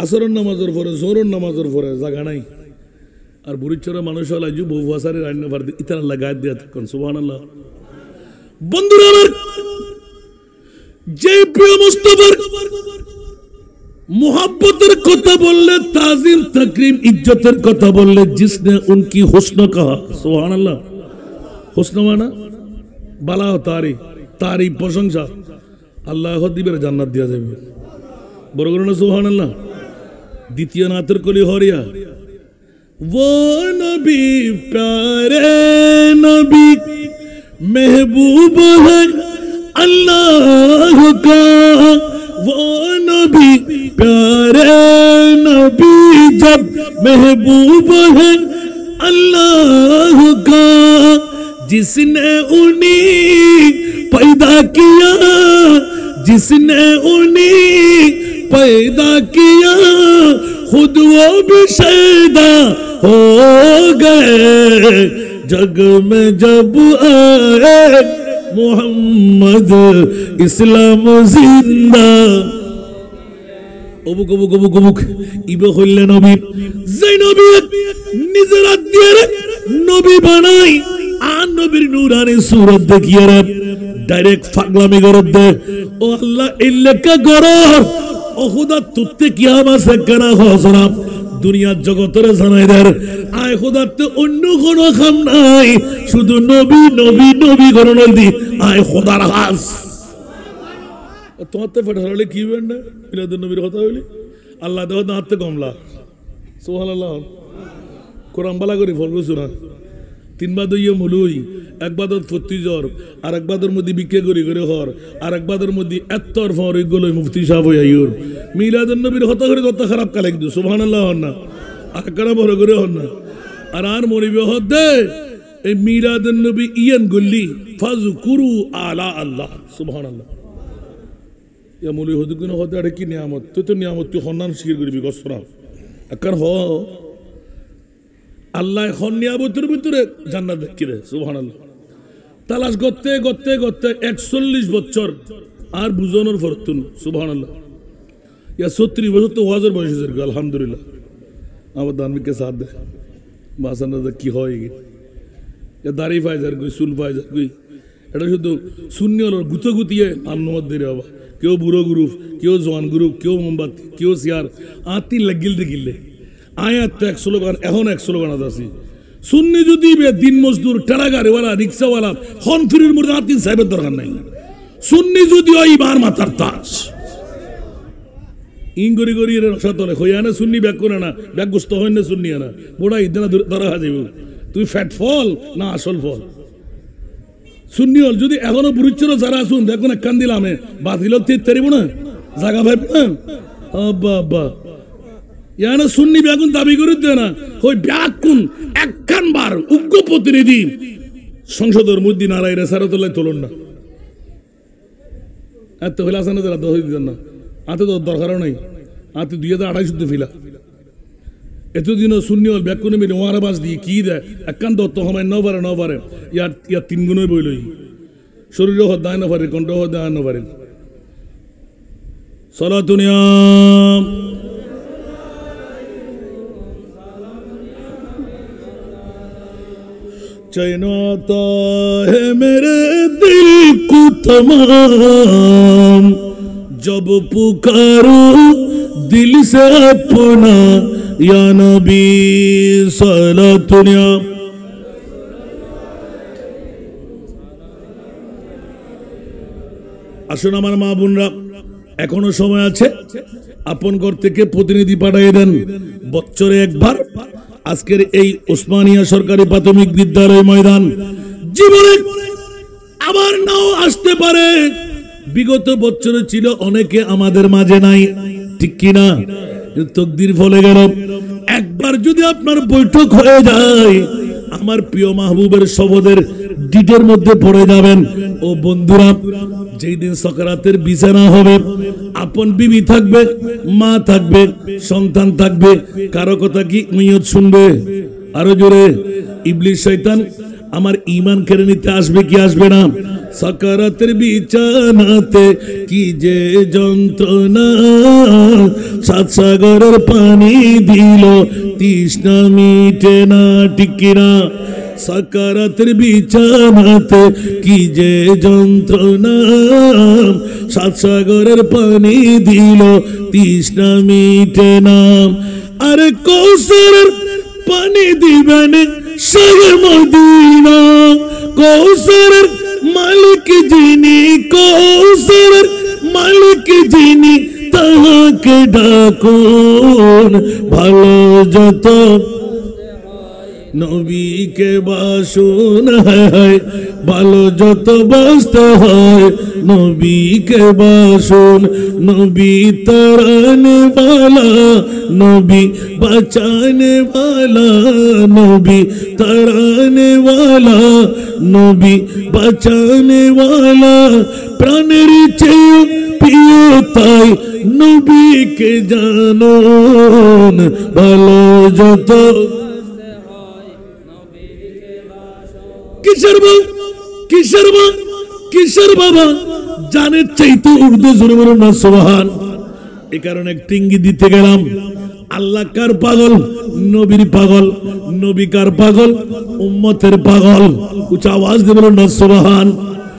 আসরের নামাজের পরে জোরের নামাজের পরে জায়গা নাই আর বুড়িচরের মানুষ হল আজ বহু আসারে রান্না ভার ইতার লাগায় দেয়া থাকুন সুবহানাল্লাহ। বন্ধুরা আমার যে প্রিয় মুস্তাফার मोहब्बतर কথা বললে ताजीम तकरीम इज्जतर কথা বললে जिसने उनकी हुस्न कहा सुभान अल्लाह हुस्न माना बाला तारीफ तारीफ प्रशंसा আল্লাহ দিবের জান্নাত দিয়া যাবে বড় করে না সুবহান আল্লাহ। দ্বিতীয় নাতের কলি হরিয়া वो नबी प्यारे नबी महबूब है अल्लाह का वो नबी प्यारे नबी जब महबूब है अल्लाह का जिसने उन्हीं पैदा किया जिसने उन्हीं पैदा किया खुद वो भी शैदा हो गए जग में जब आए मोहम्मद इस्लाम जिंदा অবুক অবুক অবুক অবুক ইবে হইলে নবী যে নবী নিজের হাত দিয়ে নবী বানাই আর নবীর নূরানি সূরত দেখিয়ে রে ডাইরেক্ট ফাগলামি করত দে ও আল্লাহ ইল্লাকা গরর ও খোদা তুতে কিয়ামত সে কেনা হসনা দুনিয়ার জগতের জানাই দের আয় খোদাতে অন্য কোনো কাম নাই শুধু নবী নবী নবী করন দি আয় খোদার হাস তোমার তো ফেটালে কি বেন না মিলাদুন নবীর কথা হইলি আল্লাহ দেহ হাতে কমলা সুবহানাল্লাহ কোরআন বালা করি ফলগো শোনা তিনবার দইয়ে মুলুই একবাদর ফতি জ্বর আর একবাদর মধ্যে বিকে করি করে হর আর একবাদর মধ্যে এত্তর ফর গলো মুফতি সাহেব আইয়ুর মিলাদুন নবীর কথা করে কত খারাপ কালে কিন্তু সুবহানাল্লাহ হন না আর কারা বড় করে হন না আর মরিবে হদে এই মিলাদুন নবী ইয়ান গল্লি ফাজকুরু আলা আল্লাহ সুবহানাল্লাহ ইয়া মুলি হদু কোন হদে আরে কি নিয়ামত তুই তো নিয়ামত তুই হন্নান শিকির করবি গসরা আকার হ আল্লাহ এখন নিয়ামতের ভিতরে জান্নাত দেখি রে সুবহানাল্লাহ তালাশ করতে করতে করতে 41 বছর আর বুঝানোর ফরতুন সুবহানাল্লাহ ইয়া 36 বছর তো ওয়াজের বয়স হয়েছে আলহামদুলিল্লাহ আমার দানবিকে সাথ দে বাসানা কি হয় ইয়া দাড়ি ফাইজার কই চুল ফাইজার কই এটা শুধু শূন্য হলো গুতো গুতিয়ে আন্নমত দিয়ে বাবা কেউ বুড়ো গ্রুপ কেউ জওয়ান গ্রুপ কেউ মোমবাতি কেউ সিয়ার আতি লাগিল গিললে আয়াত 100 স্লোগান এখন 100 স্লোগান আছে সুন্নি যদি দিন মজদুর টেরাগাড়িওয়ালা রিক্সাওয়ালা হনফিরির মধ্যে আর তিন সাহেবের দরকার নাই সুন্নি যদি ওই বার মাথার তাস ইংগরি গরি এর রসাতলে হইয়া না সুন্নি ব্যাগ করে না ব্যাগ গোস্ত হয় না সুন্নি না মোড়া ইদানা ধরা যাবে তুই ফ্যাট ফল না আসল ফল সুন্নি হল যদি এখনো বুড়িচ্ছিল যারা আসুন দেখো না কান দিলামে বাতিল তেরিব না জাগা ভাই না আব্বা আব্বা ইয়ানা সুন্নি ব্যাগুন দাবি করে দেয় না ওই ব্যাগুন একখান বার উগ্র প্রতিনিধি সংসদের মধ্যে নারায় রেসারতুল্লাহ তোলন না এত হইলে আসে না যারা দশ দিতেন না আতে তো দরকারও নাই আতে 2028 ফিলা এতদিনও শূন্য হল ব্যাকুনে মিলে ওয়ারা বাস দিয়ে কি দেয় একখান দত্ত সময় ন পারে ইয়ার 3 গুণই বইলই শরীর হদায় না পারে কণ্ঠ হদায় না পারে সালাতুনিয়াম चैन आता है मेरे दिल को तमाम जब पुकारो दिल से अपना या नबी सलातुनिया। আসুন আমার মা বোনরা, এখনো সময় আছে, আপন ঘর থেকে প্রতিনিধি পাঠিয়ে দেন বছরে একবার। আজকের এই ওসমানিয়া সরকারি প্রাথমিক বিদ্যালয় ময়দান জীবনে আবার নাও আসতে পারে। বিগত বছরে ছিল, অনেকে আমাদের মাঝে নাই, ঠিক কিনা? তকদির ফলে গেল। একবার যদি আপনার বৈঠক হয়ে যায়, আমার প্রিয় মাহবুবের শপথের ডিটের মধ্যে পড়ে যাবেন। ও বন্ধুরা, যেই দিন সাকারাতের বিছানা হবে, আপন বিবি থাকবে, মা থাকবে, সন্তান থাকবে, কারো কথা কি নিয়ত শুনবে? আরো জোরে। ইবলিস শয়তান আমার ঈমান কেড়ে নিতে আসবে কি আসবে না? সাকারাতের বিছানাতে কি যে যন্ত্রণা, সাত সাগরের পানি দিল তৃষ্ণা মিটে না, ঠিক কিনা? সাকারাতের বিছানাতে কি যে যন্ত্রণা, সাত সাগরের পানি দিল তৃষ্ণা মিটে না। আরে কৌশলের পানি দিবেন শাহে মদিনা, কৌশলের মালিক যিনি, কৌশলের মালিক যিনি, তাহাকে ডাকুন। ভালো যত নবীকে বাসুন, হয় ভালো যত বাসতে হয় নবীকে বাসুন। নবী তরানে वाला, নবী বাঁচানে वाला, নবী তরানে वाला, নবী বাঁচানে वाला। প্রাণের চেয়ে প্রিয় তাই নবীকে জানুন। ভালো যত কিশোর বাবা, কিশোর বাবা, কিশোর বাবা জানের চাইতে উর্দু জোরে বলুন না সুবহান। এই কারণে একটি ইঙ্গিত দিতে গেলাম। আল্লাহ কার পাগল? নবীর পাগল। নবী কার পাগল? উম্মতের পাগল। উচ্চ আওয়াজ দিয়ে বলুন না সুবহান।